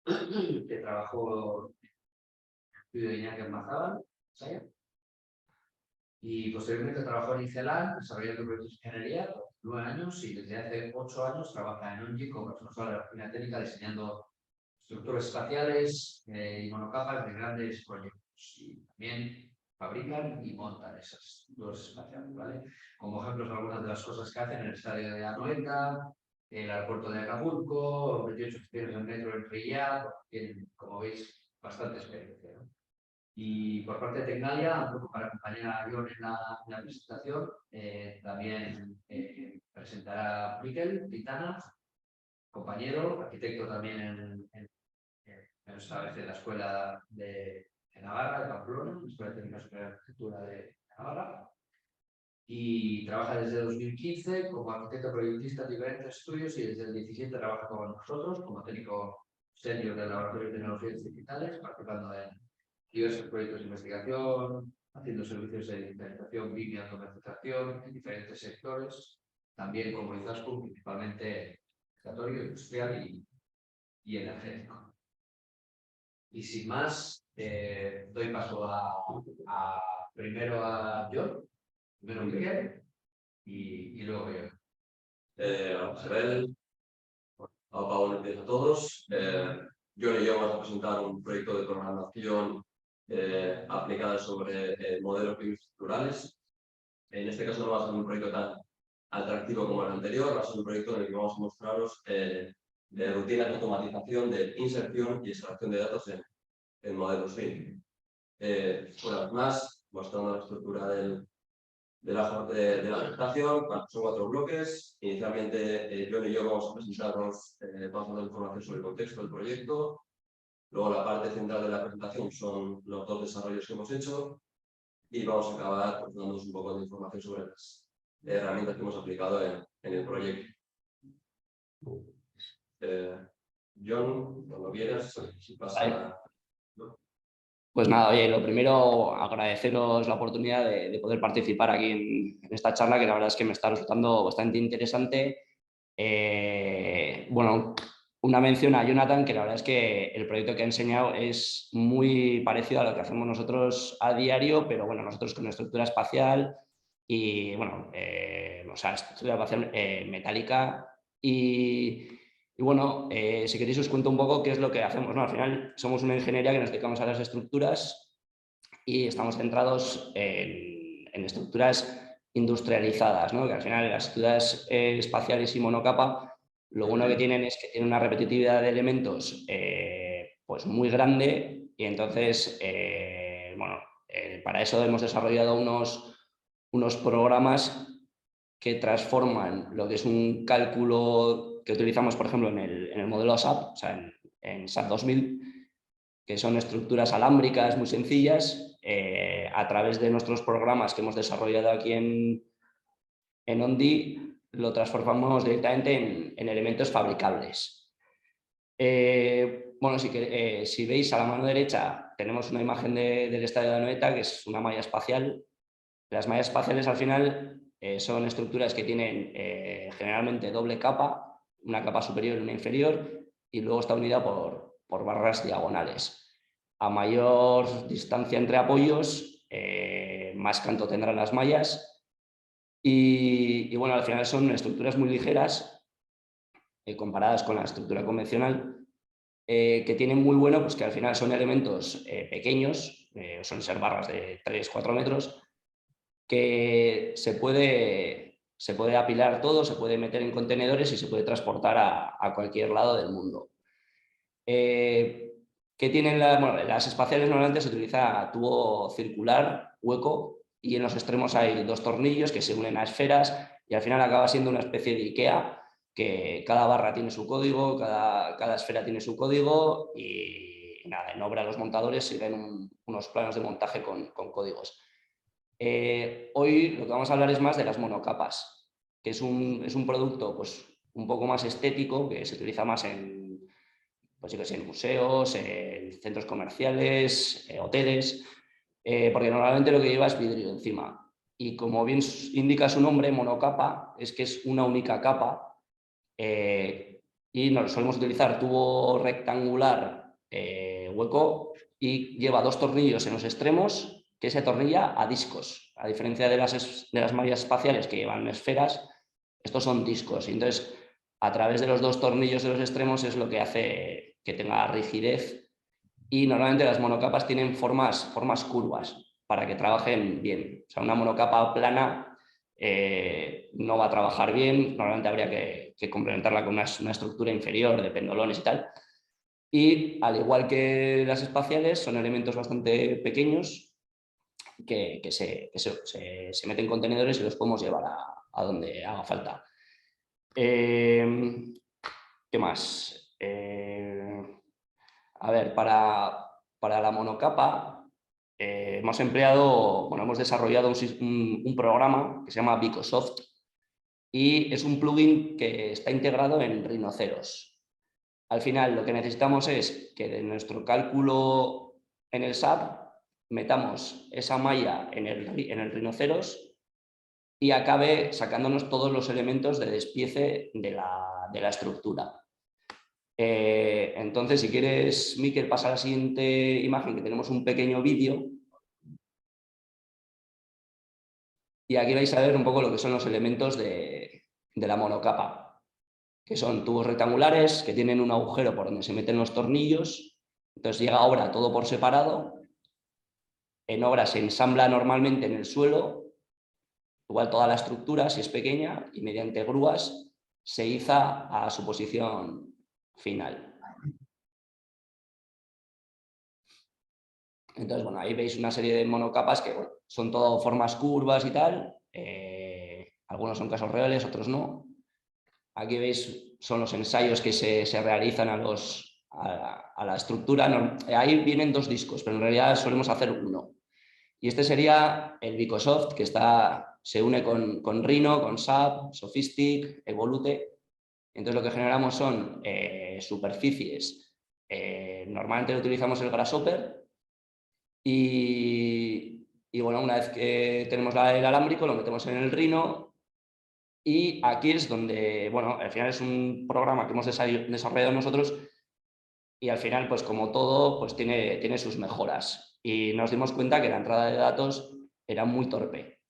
que trabajó en el estudio de Iñaki Almazábal, y posteriormente trabajó en ICELAN, desarrollando proyectos de ingeniería por 9 años, y desde hace 8 años trabaja en ONGI como responsable de la oficina técnica diseñando estructuras espaciales y monocapas de grandes proyectos. Y también fabrican y montan esas estructuras espaciales, ¿vale? Como ejemplos de algunas de las cosas que hacen en el estadio de Anoeta, el aeropuerto de Acapulco, 28 estaciones del metro en Riyadh, tienen, como veis, bastante experiencia, ¿no? Y por parte de Tecnalia, un poco para acompañar a John en la presentación, también presentará Miquel Pitana, compañero, arquitecto también en la Escuela de Navarra, de Pamplona, la Escuela Técnica Superior de Arquitectura de Navarra. Y trabaja desde 2015 como arquitecto proyectista en diferentes estudios y desde el 2017 trabaja con nosotros como técnico senior del Laboratorio de Tecnologías Digitales, participando en diversos proyectos de investigación, haciendo servicios de implementación, BIM y automatización en diferentes sectores, también como Izaskun, principalmente laboratorio industrial y energético. Y sin más, doy paso primero a John, primero Miguel y luego yo. Isabel, buenos días a todos. John y yo vamos a presentar un proyecto de programación aplicada sobre modelos bioestructurales. En este caso no va a ser un proyecto tan atractivo como el anterior, va a ser un proyecto en el que vamos a mostraros de rutinas de automatización, de inserción y extracción de datos en modelos BIM. Una vez más, mostrando la estructura de la presentación, son 4 bloques. Inicialmente, John y yo vamos a presentarnos, vamos a dar información sobre el contexto del proyecto. Luego, la parte central de la presentación son los 2 desarrollos que hemos hecho. Y vamos a acabar dándonos un poco de información sobre las herramientas que hemos aplicado en el proyecto. John, cuando quieras, si pasa. Pues nada, oye, lo primero, agradeceros la oportunidad de poder participar aquí en esta charla, que la verdad es que me está resultando bastante interesante. Bueno, una mención a Jonathan, que la verdad es que el proyecto que ha enseñado es muy parecido a lo que hacemos nosotros a diario, pero bueno, nosotros con estructura espacial y bueno, o sea, estructura espacial metálica y bueno, si queréis os cuento un poco qué es lo que hacemos, ¿no? Al final somos una ingeniería que nos dedicamos a las estructuras y estamos centrados en estructuras industrializadas, ¿no? Que al final las estructuras espaciales y monocapa lo bueno que tienen es que tienen una repetitividad de elementos pues muy grande y entonces, bueno, para eso hemos desarrollado unos programas que transforman lo que es un cálculo que utilizamos, por ejemplo, en el modelo SAP, o sea, en SAP 2000, que son estructuras alámbricas muy sencillas, a través de nuestros programas que hemos desarrollado aquí en ONDI, lo transformamos directamente en elementos fabricables. Bueno, si veis a la mano derecha tenemos una imagen del estadio de Anoeta, que es una malla espacial. Las mallas espaciales al final son estructuras que tienen generalmente doble capa, una capa superior y una inferior, y luego está unida por barras diagonales. A mayor distancia entre apoyos, más canto tendrán las mallas. Y bueno, al final son estructuras muy ligeras comparadas con la estructura convencional, que tienen muy bueno, pues que al final son elementos pequeños, suelen ser barras de 3-4 metros, que se puede apilar todo, se puede meter en contenedores y se puede transportar a cualquier lado del mundo. ¿Qué tienen las espaciales? Normalmente se utiliza tubo circular, hueco, y en los extremos hay 2 tornillos que se unen a esferas y al final acaba siendo una especie de IKEA, que cada barra tiene su código, cada esfera tiene su código y nada, en obra los montadores siguen unos planos de montaje con códigos. Hoy lo que vamos a hablar es más de las monocapas, que es un producto pues, un poco más estético, que se utiliza más en, pues, en museos, en centros comerciales, hoteles, porque normalmente lo que lleva es vidrio encima. Y como bien indica su nombre, monocapa, es que es una única capa y nos solemos utilizar tubo rectangular hueco y lleva 2 tornillos en los extremos que se atornilla a discos. A diferencia de las mallas espaciales que llevan esferas, estos son discos. Y entonces, a través de los 2 tornillos de los extremos es lo que hace que tenga rigidez. Y normalmente las monocapas tienen formas curvas para que trabajen bien. O sea, una monocapa plana no va a trabajar bien. Normalmente habría que complementarla con una estructura inferior de pendolones y tal. Y al igual que las espaciales, son elementos bastante pequeños que se meten en contenedores y los podemos llevar a donde haga falta. ¿Qué más? A ver, para la monocapa, hemos empleado, bueno, hemos desarrollado un programa que se llama Vicosoft y es un plugin que está integrado en Rhinoceros. Al final lo que necesitamos es que de nuestro cálculo en el SAP metamos esa malla en el Rhinoceros y acabe sacándonos todos los elementos de despiece de la estructura. Entonces, si quieres, Miquel, pasa a la siguiente imagen, que tenemos un pequeño vídeo. Y aquí vais a ver un poco lo que son los elementos de la monocapa, que son tubos rectangulares que tienen un agujero por donde se meten los tornillos. Entonces llega obra todo por separado. En obra se ensambla normalmente en el suelo, igual toda la estructura si es pequeña, y mediante grúas se iza a su posición final. Entonces, bueno, ahí veis una serie de monocapas que bueno, son todo formas curvas y tal. Algunos son casos reales, otros no. Aquí veis, son los ensayos que se realizan a la estructura. Ahí vienen 2 discos, pero en realidad solemos hacer uno. Y este sería el Vicosoft, que se une con Rhino, con SAP, Sophistic, Evolute. Entonces lo que generamos son superficies. Normalmente utilizamos el Grasshopper. Y bueno, una vez que tenemos el alámbrico, lo metemos en el Rhino. Y aquí es donde, bueno, al final es un programa que hemos desarrollado nosotros y al final, pues como todo, pues tiene sus mejoras. Y nos dimos cuenta que la entrada de datos era muy torpe.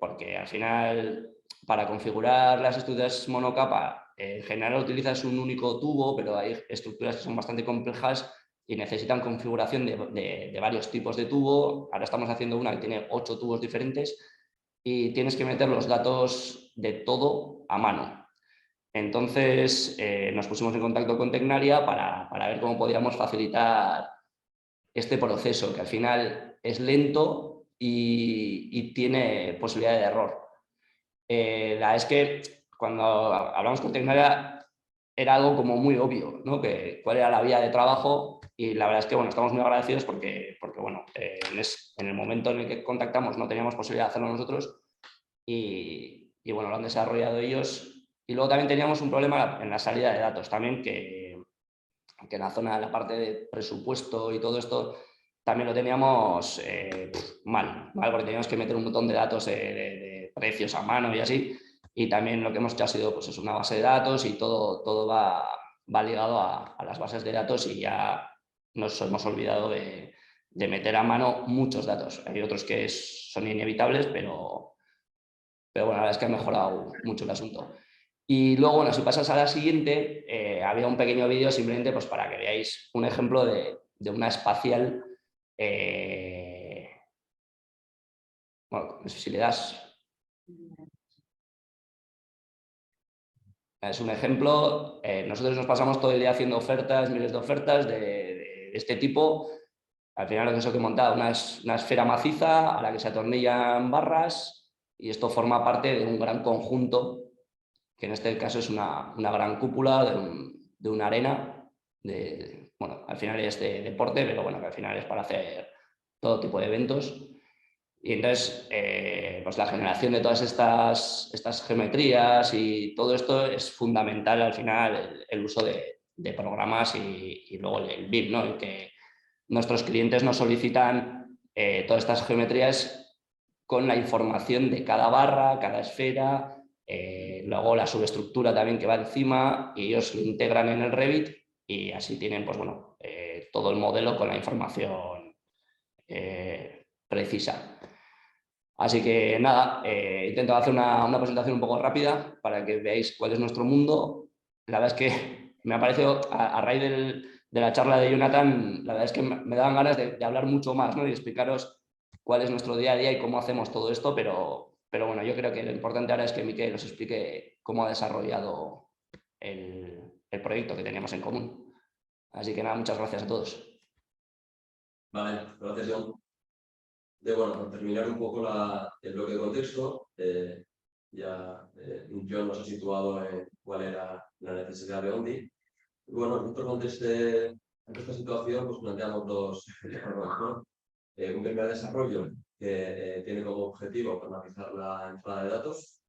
Porque al final, para configurar las estructuras monocapa, en general utilizas un único tubo, pero hay estructuras que son bastante complejas y necesitan configuración de varios tipos de tubo. Ahora estamos haciendo una que tiene 8 tubos diferentes y tienes que meter los datos de todo a mano. Entonces nos pusimos en contacto con Tecnalia para ver cómo podíamos facilitar este proceso, que al final es lento y tiene posibilidad de error. La verdad es que cuando hablamos con Tecnalia era algo como muy obvio, ¿no? Cuál era la vía de trabajo, y la verdad es que bueno, estamos muy agradecidos porque bueno, en el momento en el que contactamos no teníamos posibilidad de hacerlo nosotros y bueno, lo han desarrollado ellos. Y luego también teníamos un problema en la salida de datos también, que en la zona de la parte de presupuesto y todo esto también lo teníamos mal, porque teníamos que meter un montón de datos de precios a mano y así. Y también lo que hemos hecho ha sido pues, una base de datos y todo va ligado a las bases de datos y ya nos hemos olvidado de meter a mano muchos datos. Hay otros que son inevitables, pero bueno, la verdad es que ha mejorado mucho el asunto. Y luego, bueno, si pasas a la siguiente, había un pequeño vídeo simplemente pues, para que veáis un ejemplo de una espacial. Bueno, no sé si le das. Es un ejemplo. Nosotros nos pasamos todo el día haciendo ofertas, miles de ofertas de este tipo. Al final lo que es que he montado una esfera maciza a la que se atornillan barras y esto forma parte de un gran conjunto, que en este caso es una gran cúpula de una arena. Bueno, al final es de deporte, pero bueno, que al final es para hacer todo tipo de eventos. Y entonces, pues la generación de todas estas geometrías y todo esto es fundamental al final el uso de programas y luego el BIM, ¿no? Y que nuestros clientes nos solicitan todas estas geometrías con la información de cada barra, cada esfera, luego la subestructura también que va encima y ellos lo integran en el Revit y así tienen pues, bueno, todo el modelo con la información precisa. Así que nada, intento hacer una presentación un poco rápida para que veáis cuál es nuestro mundo. La verdad es que me ha parecido, a raíz de la charla de Jonathan, la verdad es que me daban ganas de hablar mucho más, ¿no? Y explicaros cuál es nuestro día a día y cómo hacemos todo esto, pero bueno, yo creo que lo importante ahora es que Miquel os explique cómo ha desarrollado el proyecto que teníamos en común. Así que nada, muchas gracias a todos. Vale, gracias, John. Bueno, para terminar un poco el bloque de contexto, ya John nos ha situado en cuál era la necesidad de ONDI. Y bueno, nosotros ante esta situación pues planteamos dos desarrollos, ¿no? Un primer desarrollo que tiene como objetivo automatizar la entrada de datos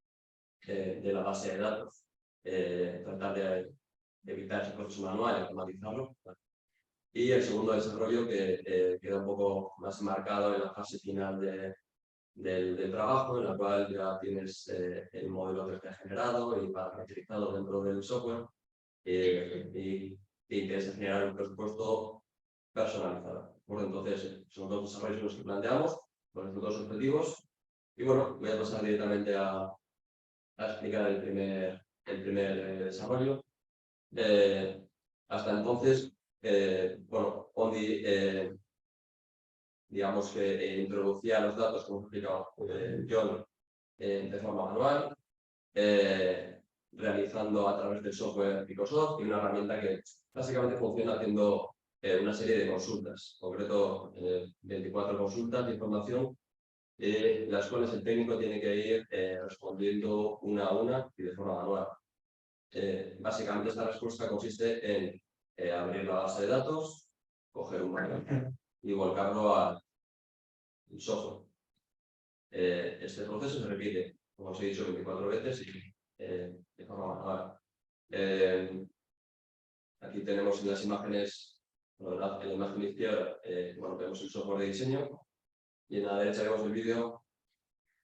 de la base de datos, tratar de evitar ese proceso manual y automatizarlo. Y el segundo desarrollo que queda un poco más marcado en la fase final del trabajo, en la cual ya tienes el modelo 3D generado y parametrizado dentro del software y te interesa generar un presupuesto personalizado. Bueno, entonces, son dos desarrollos los que planteamos, con estos dos objetivos. Y bueno, voy a pasar directamente a explicar el primer desarrollo. Hasta entonces, bueno, Ondi, digamos que introducía los datos, como explicaba John, de forma manual, realizando a través del software Microsoft y una herramienta que básicamente funciona haciendo una serie de consultas, en concreto 24 consultas de información, las cuales el técnico tiene que ir respondiendo una a una y de forma manual. Básicamente esta respuesta consiste en abrir la base de datos, coger un manual y volcarlo al software. Este proceso se repite, como os he dicho, 24 veces y de forma manual. Aquí tenemos en las imágenes, en la imagen izquierda, bueno, vemos el software de diseño y en la derecha vemos el vídeo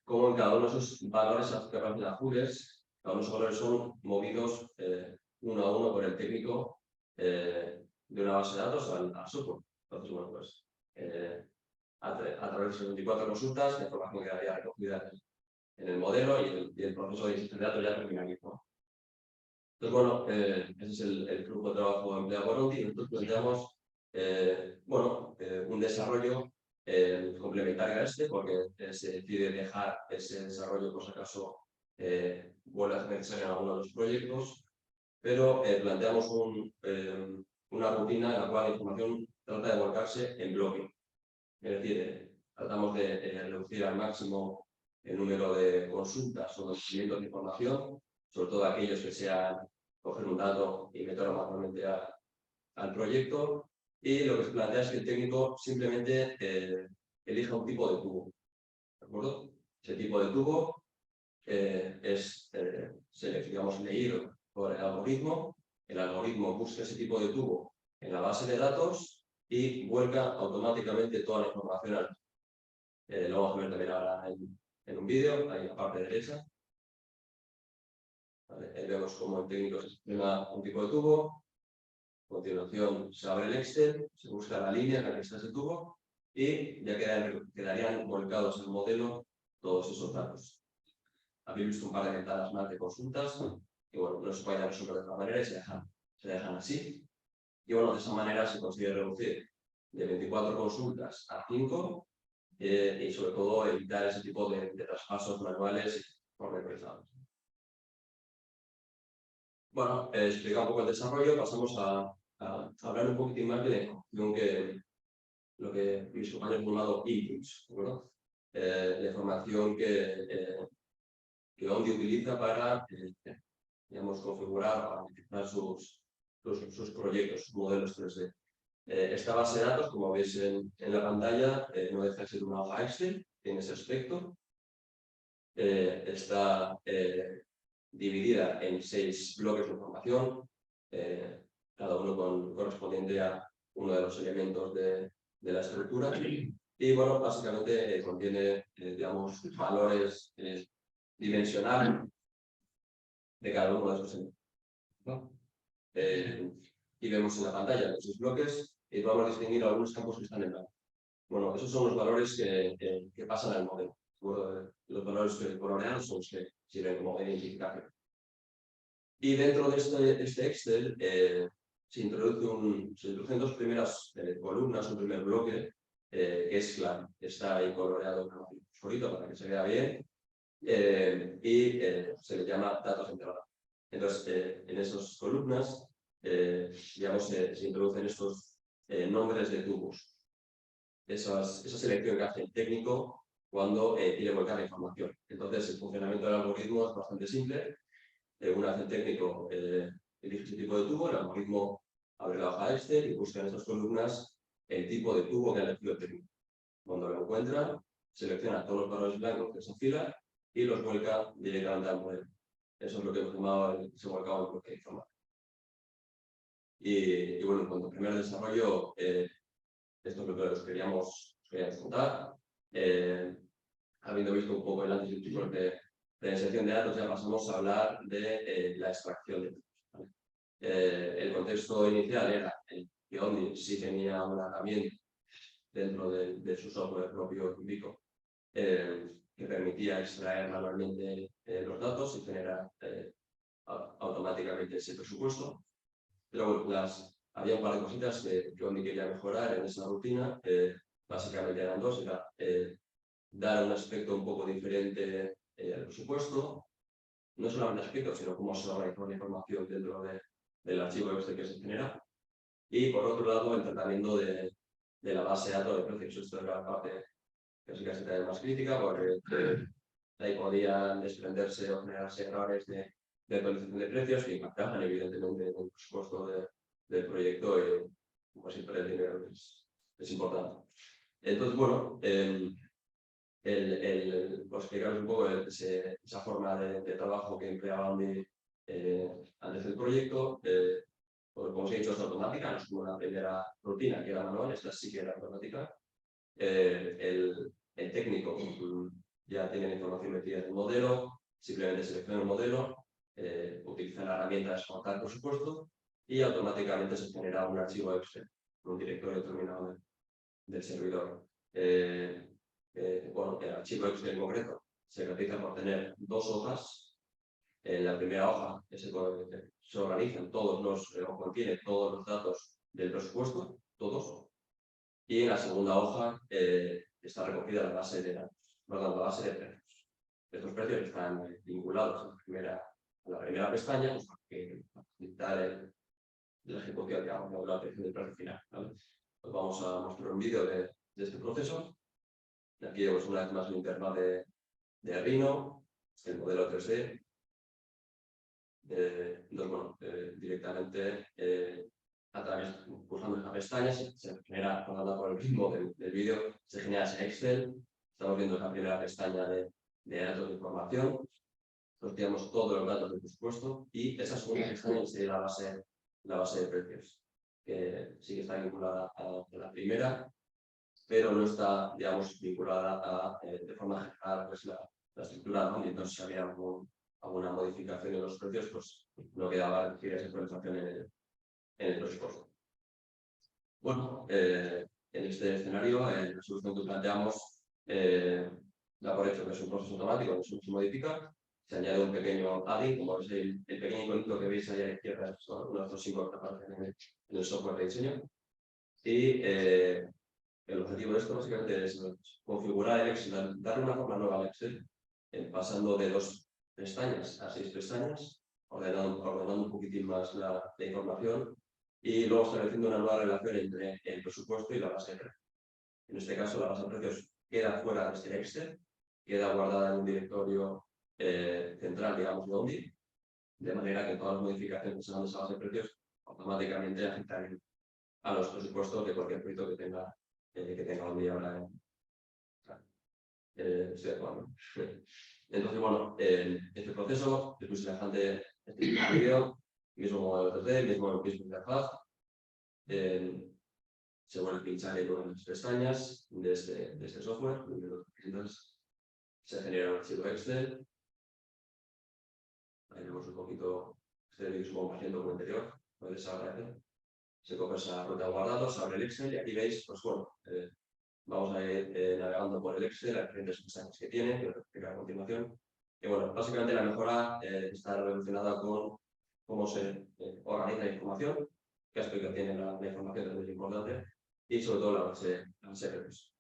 cómo en cada uno de esos valores azules, cada uno de esos valores son movidos uno a uno por el técnico de una base de datos al software. Entonces, bueno, pues a través de 24 consultas, la información quedaría recogida en el modelo y el proceso de gestión de datos ya terminalizó. Entonces, bueno, ese es el flujo de trabajo empleado por Ondi. Nosotros planteamos un desarrollo complementario a este, porque se decide dejar ese desarrollo, por si acaso vuelve a ser necesario en alguno de los proyectos, pero planteamos una rutina en la cual la información trata de volcarse en bloque. Es decir, tratamos de reducir al máximo el número de consultas o recibimientos de información, sobre todo aquellos que sean coger un dato y meterlo manualmente al proyecto. Y lo que se plantea es que el técnico simplemente elija un tipo de tubo. ¿De acuerdo? Ese tipo de tubo es leído por el algoritmo. El algoritmo busca ese tipo de tubo en la base de datos y vuelca automáticamente toda la información. Lo vamos a ver también ahora en un vídeo, ahí en la parte derecha. Vale, ahí vemos cómo el técnico selecciona un tipo de tubo. A continuación se abre el Excel, se busca la línea en la que está ese tubo y ya quedarían volcados en el modelo todos esos datos. Habéis visto un par de ventanas más de consultas y bueno, no se pueden resolver de otra manera y se dejan así. Y bueno, de esa manera se consigue reducir de 24 consultas a 5 y sobre todo evitar ese tipo de traspasos manuales pormenorizados. Bueno, explicado un poco el desarrollo, pasamos a hablar un poquitín más de la información lo que mis compañeros han llamado inputs, ¿no? La información que Ondi utiliza para, digamos, configurar, para analizar sus proyectos, sus modelos 3D. Esta base de datos, como veis en la pantalla, no deja de ser una hoja Excel, tiene ese aspecto. Está dividida en 6 bloques de información, cada uno correspondiente a uno de los elementos de la estructura. Y bueno, básicamente contiene, digamos, valores dimensionales de cada uno de esos elementos, ¿no? Y vemos en la pantalla los 6 bloques y vamos a distinguir algunos campos que están en blanco. Bueno, esos son los valores que pasan al modelo. Los valores que coloreados son los que sirven como identificación. Y dentro de este Excel se introducen dos primeras columnas, un primer bloque, que es clave, está ahí coloreado con un fosforito para que se vea bien, y se le llama datos de entrada. Entonces, en esas columnas, digamos, se introducen estos nombres de tubos. Esa selección que hace el técnico cuando quiere volcar la información. Entonces, el funcionamiento del algoritmo es bastante simple. Una vez el técnico elige ese tipo de tubo, el algoritmo abre la hoja Excel y busca en estas columnas el tipo de tubo que ha elegido el técnico. Cuando lo encuentra, selecciona todos los valores blancos de esa fila y los vuelca directamente al modelo. Eso es lo que hemos llamado ese volcado en bloque informático. Y bueno, en cuanto al primer desarrollo, esto es lo que os queríamos contar. Habiendo visto un poco el antes y el después de la inserción de datos, ya pasamos a hablar de la extracción de datos. ¿Vale? El contexto inicial era que Omni sí tenía una herramienta dentro de su software propio Pico que permitía extraer manualmente los datos y generar automáticamente ese presupuesto. Pero había un par de cositas que Omni quería mejorar en esa rutina. Básicamente eran dos. Era dar un aspecto un poco diferente al presupuesto. No solamente aspecto, sino cómo se organiza la información dentro del archivo Excel que se genera. Y por otro lado, el tratamiento de la base de datos de precios. Esto es la parte que sí que se trae más crítica, porque de ahí podían desprenderse o generarse errores de actualización de precios que impactaban evidentemente en el presupuesto del proyecto y, como siempre, el dinero es importante. Entonces, bueno, pues explicaros un poco esa forma de trabajo que empleaba antes del proyecto. Pues, como os he dicho, es automática, no es como la primera rutina que era manual, esta sí que era automática. El técnico ya tiene la información metida en el modelo, simplemente selecciona el modelo, utiliza la herramienta de exportar, por supuesto, y automáticamente se genera un archivo Excel, un directorio determinado del servidor. Bueno, el archivo Excel en concreto se caracteriza por tener dos hojas. En la primera hoja se organizan todos o contiene todos los datos del presupuesto, todos. Y en la segunda hoja está recogida la base de datos, por lo tanto, la base de precios. Estos precios están vinculados a la primera pestaña, pues, para facilitar la ejecución, digamos, de la obtención del precio final. ¿Vale? Pues vamos a mostrar un vídeo de este proceso. Aquí vemos una vez más la interfaz de Rhino, el modelo 3D. Entonces, bueno, directamente pulsando esta pestaña se genera, por el ritmo del vídeo, se genera ese Excel. Estamos viendo la primera pestaña de datos de información. Nos tenemos todos los datos del presupuesto y esa segunda pestaña sería la base de precios, que sí que está vinculada a la primera, pero no está, digamos, vinculada de forma general pues, la estructura, ¿no? Y entonces si había alguna modificación en los precios, pues no quedaba decir esa actualización en el presupuesto. Bueno, en este escenario, la solución que planteamos da por hecho que es un proceso automático, no se modifica. Se añade un pequeño add-in, como veis, el pequeño iconito que veis ahí a la izquierda, son unos dos símbolos que aparecen en el software de diseño. Y el objetivo de esto básicamente es configurar el Excel, darle una forma nueva al Excel, pasando de 2 pestañas a 6 pestañas, ordenando un poquitín más la información y luego estableciendo una nueva relación entre el presupuesto y la base de precios. En este caso, la base de precios queda fuera de este Excel, queda guardada en un directorio central, digamos, de Omni, de manera que todas las modificaciones que se hagan de esa base de precios automáticamente afectan a los presupuestos de cualquier proyecto que tenga Omni ahora. Estoy de acuerdo. Entonces, bueno, este proceso es muy semejante a este vídeo, mismo modelo 3D, mismo interfaz. Se vuelve a pinchar en una de las pestañas de este software. Entonces, se genera un archivo Excel. Ahí vemos un poquito este vídeo, supongo, haciendo como anterior. Puedes agradecer. Se coge esa ruta de guardados, abre el Excel y aquí veis, pues bueno, vamos a ir navegando por el Excel, las diferentes pestañas que tiene, que os explicaré a continuación. Y bueno, básicamente la mejora está relacionada con cómo se organiza la información, qué aspecto tiene la información, es muy importante, y sobre todo la base de precios.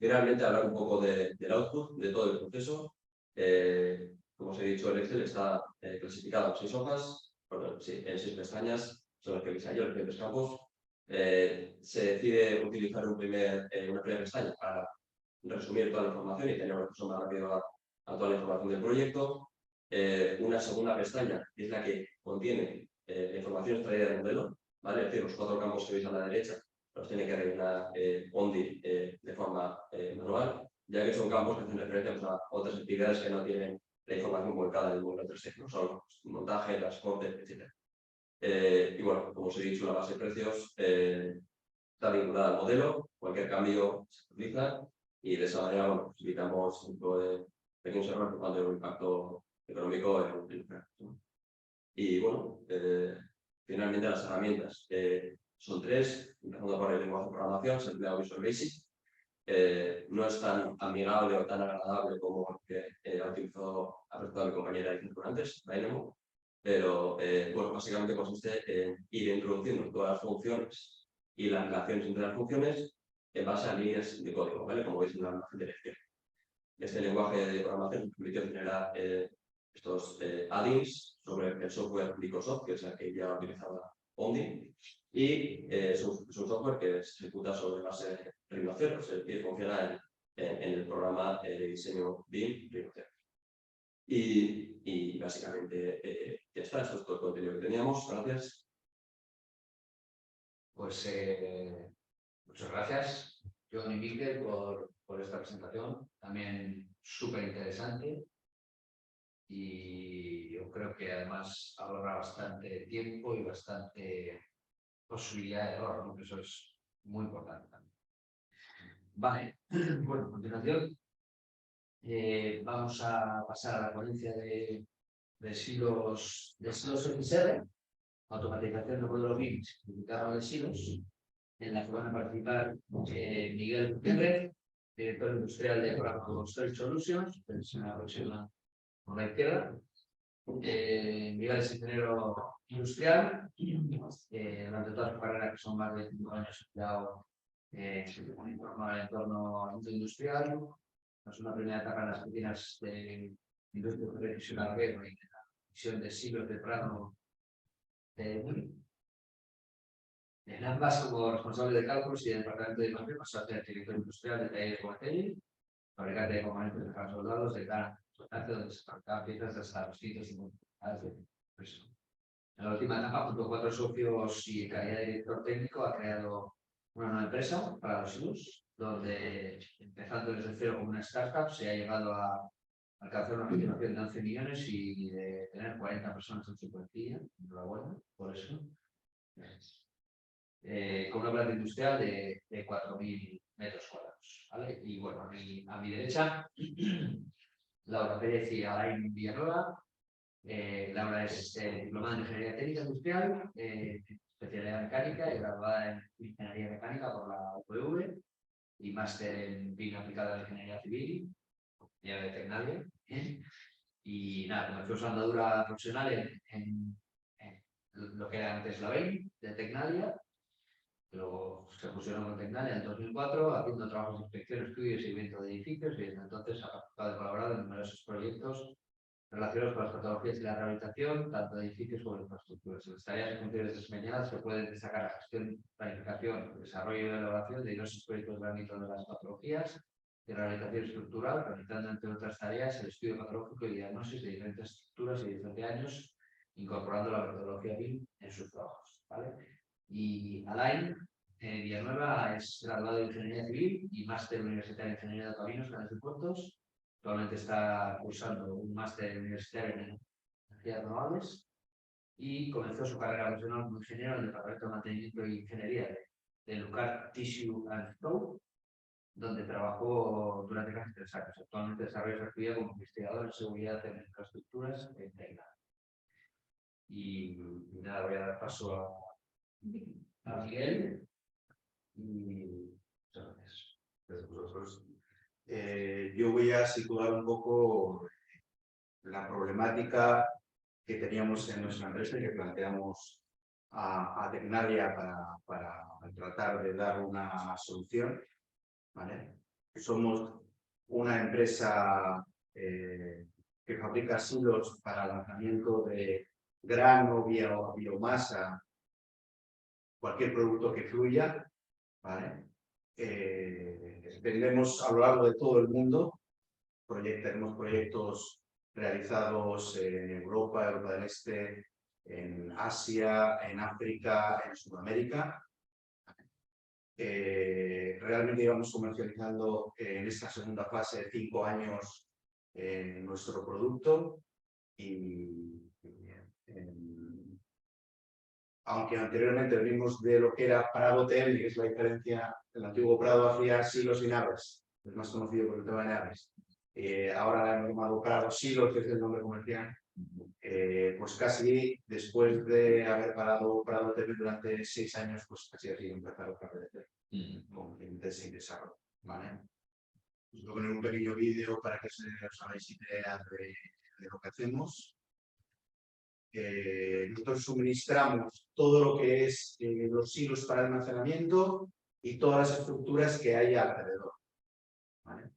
Y realmente hablar un poco del output, de todo el proceso. Como os he dicho, el Excel está clasificado en 6 hojas, bueno, sí, en 6 pestañas, son las que veis ahí, los diferentes campos. Se decide utilizar una primera pestaña para resumir toda la información y tener un acceso más rápido a toda la información del proyecto. Una segunda pestaña es la que contiene la información extraída del modelo, ¿vale? Es decir, los 4 campos que veis a la derecha los tiene que rellenar Ondi de forma manual, ya que son campos que hacen referencia pues, a otras actividades que no tienen la información volcada en el módulo 3, no son montaje, transporte, etc. Y bueno, como os he dicho, la base de precios está vinculada al modelo, cualquier cambio se utiliza y de esa manera bueno, pues, evitamos un tipo de pequeños errores por tanto el impacto económico en el mercado, ¿no? Y bueno, finalmente las herramientas son 3, empezando por el lenguaje de programación, se emplea Visual Basic. No es tan amigable o tan agradable como el que ha prestado mi compañera antes, Dynamo, pero bueno, básicamente consiste en ir introduciendo todas las funciones y las relaciones entre las funciones en base a líneas de código, ¿vale? Como veis en la imagen de la izquierda. Este lenguaje de programación nos permitió generar estos add-ins sobre el software Microsoft, que es el que ya utilizaba Ondi, y es un software que se ejecuta sobre base de rinoceros, es decir, funciona en el programa de diseño BIM rinoceros. Y básicamente ya está, esto es todo el contenido que teníamos. Gracias. Pues muchas gracias, John y Mikel, por esta presentación, también súper interesante. Y yo creo que además ahorra bastante tiempo y bastante posibilidad de error, ¿no? Que eso es muy importante también. Vale, bueno, a continuación vamos a pasar a la ponencia de silos XR, automatización de modelos BIM, simplificado de silos, en la que van a participar Miguel Gutiérrez, director industrial de Oracle Storage Solutions, que se me aproxima por la izquierda. Miguel es ingeniero industrial, durante toda su carrera, que son más de 5 años, empleado en el entorno industrial. Es una primera etapa en las oficinas de industria de precisión Alguero y de la división de silos de Prado. En ambas, como responsable de cálculos y del departamento de imagen, pasó a ser director industrial de talleres Guatelli, fabricante de componentes de para soldados de gran importancia, donde se fabricaban piezas de hasta 250 de peso. En la última etapa, junto a 4 socios y calidad de director técnico, ha creado una nueva empresa para los silos, donde, empezando desde cero como una startup, se ha llegado a alcanzar una facturación de 11 millones y de tener 40 personas en su plantilla. Enhorabuena por eso. Con una planta industrial de 4.000 metros cuadrados, ¿vale? Y bueno, a mi derecha, Laura Pérez y Alain Villanueva. Laura es diplomada en Ingeniería Técnica Industrial, especialidad mecánica y graduada en Ingeniería Mecánica por la UPV y máster en BIM aplicado a la Ingeniería Civil y de Tecnalia. Y nada, comenzó su andadura profesional en lo que era antes la BIM de Tecnalia. Luego se fusionó con Tecnalia en 2004, haciendo trabajos de inspección, estudios y seguimiento de edificios, y desde entonces ha participado y colaborado en numerosos proyectos relacionados con las patologías y la rehabilitación, tanto de edificios como de infraestructuras. En las tareas y funciones desempeñadas se pueden destacar la gestión, planificación, desarrollo y elaboración de diversos proyectos en el ámbito de las patologías, de rehabilitación estructural, realizando entre otras tareas el estudio patológico y diagnosis de diferentes estructuras y diferentes años, incorporando la metodología BIM en sus trabajos, ¿vale? Y Alain Villanueva es graduado de Ingeniería Civil y máster universitario en Ingeniería de Caminos, Canales y Puertos. Actualmente está cursando un máster universitario en energías renovables y comenzó su carrera profesional como ingeniero en el Departamento de Mantenimiento e Ingeniería de Lucar Tissue and Flow, donde trabajó durante casi 3 años. Actualmente desarrolla su actividad como investigador en seguridad en infraestructuras en Tailandia. Y nada, voy a dar paso a Miguel. Y muchas gracias. Gracias a vosotros. Yo voy a situar un poco la problemática que teníamos en nuestra empresa y que planteamos a Tecnalia para tratar de dar una solución, ¿vale? Somos una empresa que fabrica silos para lanzamiento de grano, biomasa, cualquier producto que fluya, ¿vale? Vendemos a lo largo de todo el mundo. Tenemos proyectos realizados en Europa del Este, en Asia, en África, en Sudamérica. Realmente íbamos comercializando en esta segunda fase de 5 años nuestro producto y aunque anteriormente venimos de lo que era Prado Hotel, que es la diferencia, el antiguo Prado hacía silos y naves, es más conocido por el tema de naves. Ahora hemos llamado Prado Silos, que es el nombre comercial. Pues casi después de haber parado Prado Hotel durante 6 años, pues casi así empezar otra vez con clientes sin desarrollo. ¿Vale? Os voy a poner un pequeño vídeo para que os hagáis idea de lo que hacemos. Nosotros suministramos todo lo que es los silos para almacenamiento y todas las estructuras que hay alrededor. ¿Vale?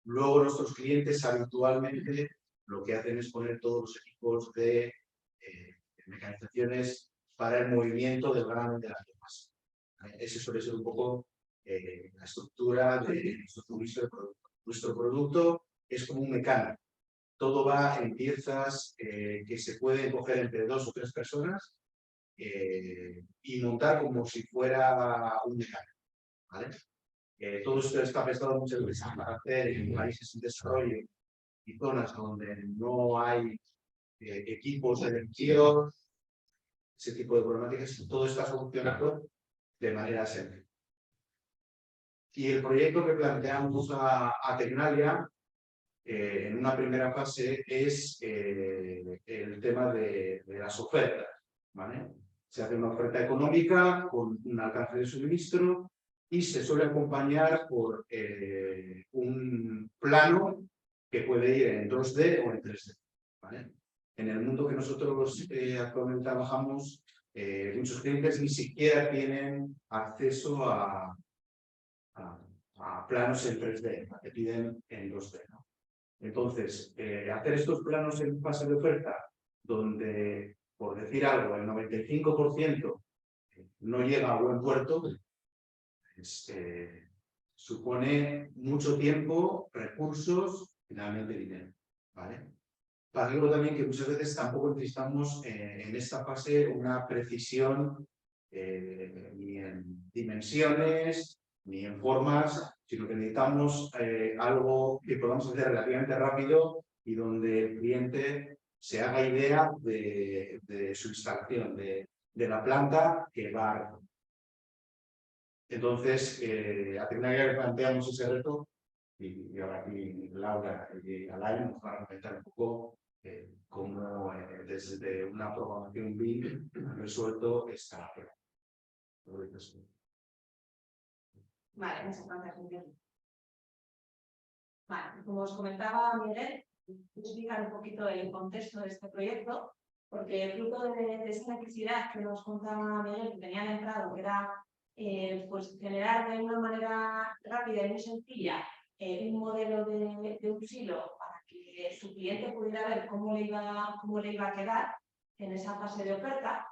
Luego nuestros clientes habitualmente lo que hacen es poner todos los equipos de mecanizaciones para el movimiento del grano de la biomasa. Ese suele ser un poco la estructura de nuestro suministro de producto. Nuestro producto es como un mecánico. Todo va en piezas que se pueden coger entre 2 o 3 personas y montar como si fuera un mecánico. ¿Vale? Todo esto está prestado muchas veces para hacer en países en desarrollo y zonas donde no hay equipos de elección, ese tipo de problemáticas, todo está solucionado de manera sencilla. Y el proyecto que planteamos a Tecnalia en una primera fase es el tema de las ofertas. ¿Vale? Se hace una oferta económica con un alcance de suministro y se suele acompañar por un plano que puede ir en 2D o en 3D. ¿Vale? En el mundo que nosotros actualmente trabajamos, muchos clientes ni siquiera tienen acceso a planos en 3D, que piden en 2D. ¿No? Entonces, hacer estos planos en fase de oferta, donde, por decir algo, el 95% no llega a buen puerto, supone mucho tiempo, recursos, finalmente dinero. ¿Vale? Para algo también que muchas veces tampoco necesitamos en esta fase una precisión ni en dimensiones ni en formas, sino que necesitamos algo que podamos hacer relativamente rápido y donde el cliente se haga idea de su instalación, de la planta que va a recorrer. Entonces, a Tecnalia le planteamos ese reto y ahora aquí Laura y Alain nos van a comentar un poco cómo desde una programación BIM han resuelto esta prueba. Vale, muchas gracias, Miguel. Vale, como os comentaba Miguel, explicar un poquito el contexto de este proyecto, porque el fruto de esa necesidad que nos contaba Miguel, que tenían entrado, que era pues generar de una manera rápida y muy sencilla un modelo de un silo para que su cliente pudiera ver cómo le iba a quedar en esa fase de oferta.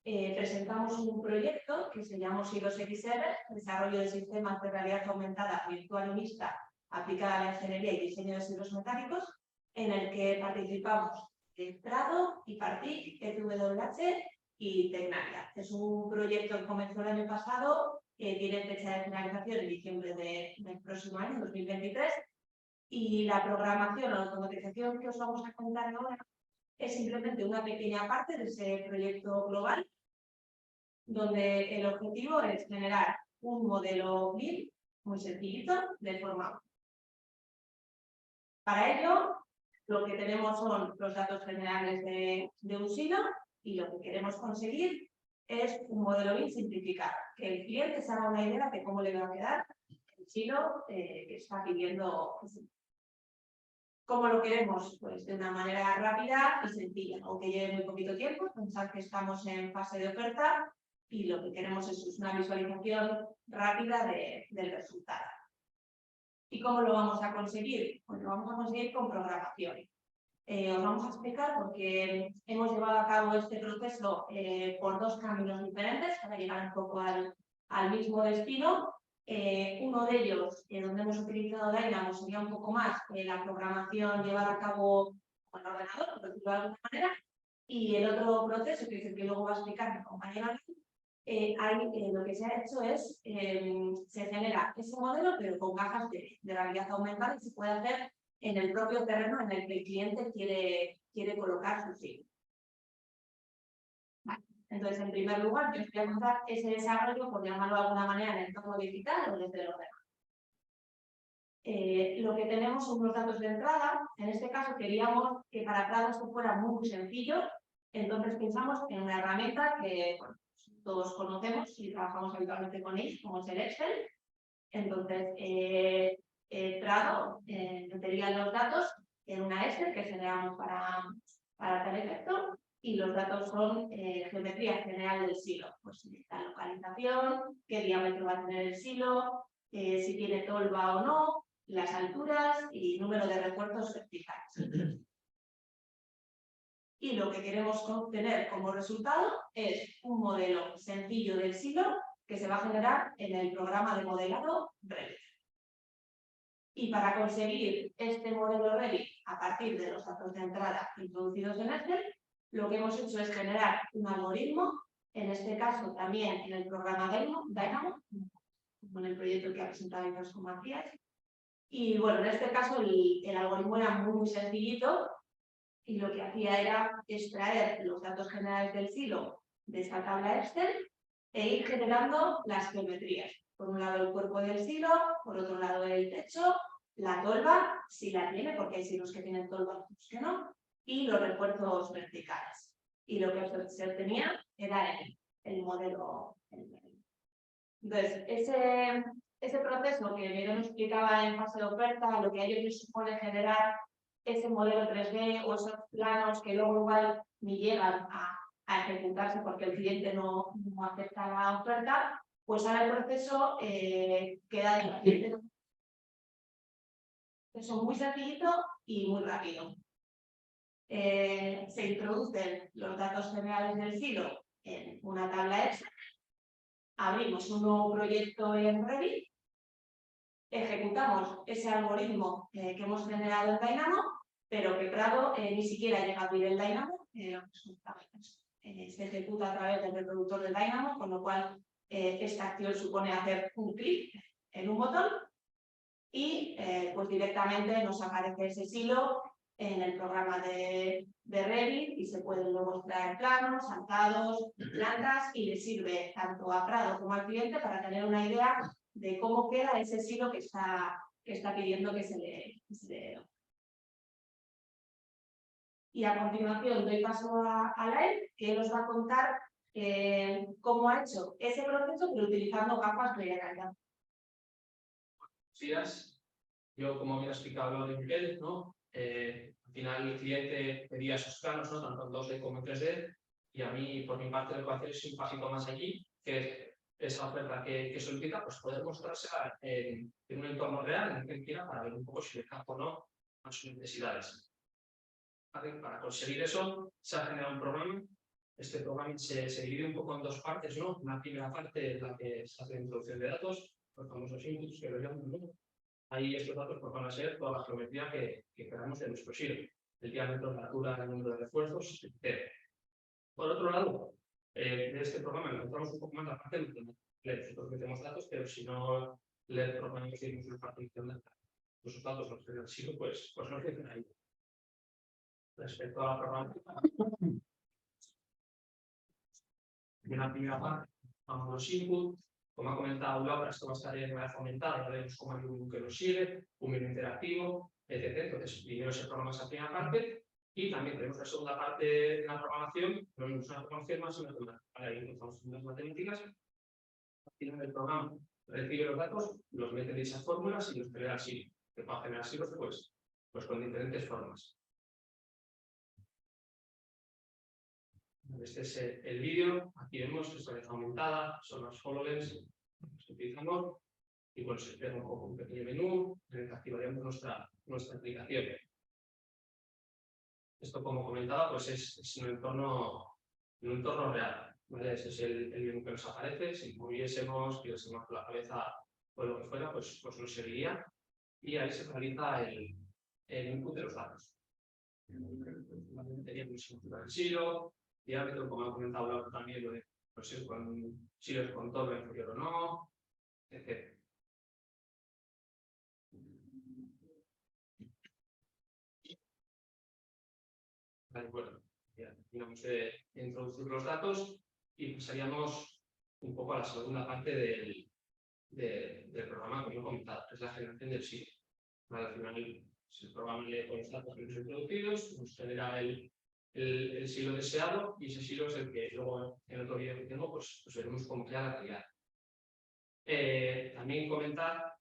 Presentamos un proyecto que se llama Silos XR, desarrollo de sistemas de realidad aumentada virtual y mixta aplicada a la ingeniería y diseño de silos metálicos, en el que participamos Prado, IPARTIC, EWH y Tecnalia. Es un proyecto que comenzó el año pasado, que tiene fecha de finalización en diciembre del próximo año, 2023, y la programación o la automatización que os vamos a contar ahora es simplemente una pequeña parte de ese proyecto global, donde el objetivo es generar un modelo BIM muy sencillito de forma. Para ello, lo que tenemos son los datos generales de un silo y lo que queremos conseguir es un modelo BIM simplificado, que el cliente se haga una idea de cómo le va a quedar el silo que está pidiendo. ¿Cómo lo queremos? Pues de una manera rápida y sencilla, aunque lleve muy poquito tiempo. Pensad que estamos en fase de oferta y lo que queremos es una visualización rápida del resultado. ¿Y cómo lo vamos a conseguir? Pues lo vamos a conseguir con programación. Os vamos a explicar porque hemos llevado a cabo este proceso por 2 caminos diferentes para llegar un poco al mismo destino. Uno de ellos, donde hemos utilizado Dynamo, sería un poco más la programación llevada a cabo con el ordenador, por decirlo de alguna manera, y el otro proceso, que es el que luego va a explicar mi compañera, lo que se ha hecho es, se genera ese modelo, pero con gafas de realidad aumentada, y se puede hacer en el propio terreno en el que el cliente quiere colocar su sitio. Vale. Entonces, en primer lugar, yo os voy a contar ese desarrollo, por llamarlo de alguna manera, en el entorno digital o desde el ordenador. Lo que tenemos son unos datos de entrada. En este caso queríamos que para Prado esto fuera muy sencillo, entonces pensamos en una herramienta que bueno, todos conocemos y trabajamos habitualmente con ella, como es el Excel. Entonces, Prado metería los datos en una Excel que generamos para tal efecto, y los datos son geometría general del silo, pues la localización, qué diámetro va a tener el silo, si tiene tolva o no, las alturas y número de refuerzos verticales. Y lo que queremos obtener como resultado es un modelo sencillo del silo que se va a generar en el programa de modelado Revit. Y para conseguir este modelo Revit a partir de los datos de entrada introducidos en Excel, lo que hemos hecho es generar un algoritmo, en este caso también en el programa Dynamo, con el proyecto que ha presentado Inés Macías. Y bueno, en este caso el algoritmo era muy sencillito y lo que hacía era extraer los datos generales del silo de esta tabla Excel e ir generando las geometrías. Por un lado el cuerpo del silo, por otro lado el techo, la tolva, si la tiene, porque hay silos que tienen tolva, otros que no, y los refuerzos verticales. Y lo que se obtenía era el modelo. Entonces, ese proceso que Miguel nos explicaba en fase de oferta, lo que a ellos les supone generar ese modelo 3D o esos planos que luego igual ni llegan a ejecutarse porque el cliente no acepta la oferta, pues ahora el proceso queda de cliente. Es muy sencillito y muy rápido. Se introducen los datos generales del silo en una tabla Excel, abrimos un nuevo proyecto en Revit, ejecutamos ese algoritmo que hemos generado en Dynamo, pero que Prado ni siquiera llega a abrir el Dynamo, se ejecuta a través del reproductor del Dynamo, con lo cual esta acción supone hacer un clic en un botón y pues directamente nos aparece ese silo en el programa de Revit y se pueden luego extraer planos, saltados, plantas y le sirve tanto a Prado como al cliente para tener una idea de cómo queda ese silo que está pidiendo que se le dé. Y a continuación doy paso a Lael, que nos va a contar cómo ha hecho ese proceso, pero utilizando gafas de realidad. Días. Yo, como bien ha explicado Miguel, ¿no? Al final el cliente pedía esos planos, ¿no? Tanto en 2D como en 3D, y a mí, por mi parte, lo que voy a hacer es un pasito más allí, que esa oferta que solicita, pues poder mostrársela en un entorno real, en el que quiera, para ver un poco si le encaja o no a sus necesidades. ¿Vale? Para conseguir eso, se ha generado un programa. Este programa se divide un poco en dos partes, ¿no? Una primera parte es la que se hace la introducción de datos, los famosos inputs que lo llaman, ¿no? Ahí estos datos pues, van a ser toda la geometría que queramos de nuestro silo, el diámetro, la altura, el número de refuerzos, etc. Por otro lado, de este programa encontramos un poco más la parte de nosotros metemos datos, pero si no le programamos la parte de los datos, los del silo, pues no se ahí. Respecto a la programación, en la primera parte, vamos a los inputs. Como ha comentado Laura, esto va a estar en realidad aumentada, ya vemos cómo hay un que lo sigue, un menú interactivo, etc. Entonces, primero se programa esa primera parte y también tenemos la segunda parte de la programación, no es una programación más, sino que ahí encontramos unas matemáticas. Al final del programa recibe los datos, los mete en esas fórmulas y los genera así, que para generar silos pues con diferentes formas. Este es el vídeo, aquí vemos que está aumentada, son las HoloLens que utilizamos y bueno, se crea un poco un pequeño menú en el que activaríamos nuestra aplicación. Esto, como comentaba, pues es un entorno real. ¿Vale? Ese es el menú que nos aparece. Si moviésemos, tirásemos la cabeza o lo que fuera, pues nos seguiría y ahí se realiza el input de los datos. Teníamos estructura del silo, diámetro, como ha comentado Laura también, lo de si con silos con torre inferior o no, etc. Vale, bueno, ya terminamos de introducir los datos y pasaríamos un poco a la segunda parte del programa, como he comentado, que es la generación del silo. Vale, al final, si el programa lee con los datos que hemos introducidos, nos genera el silo deseado y ese silo es el que luego en otro vídeo que tengo, pues veremos cómo queda la calidad. También comentar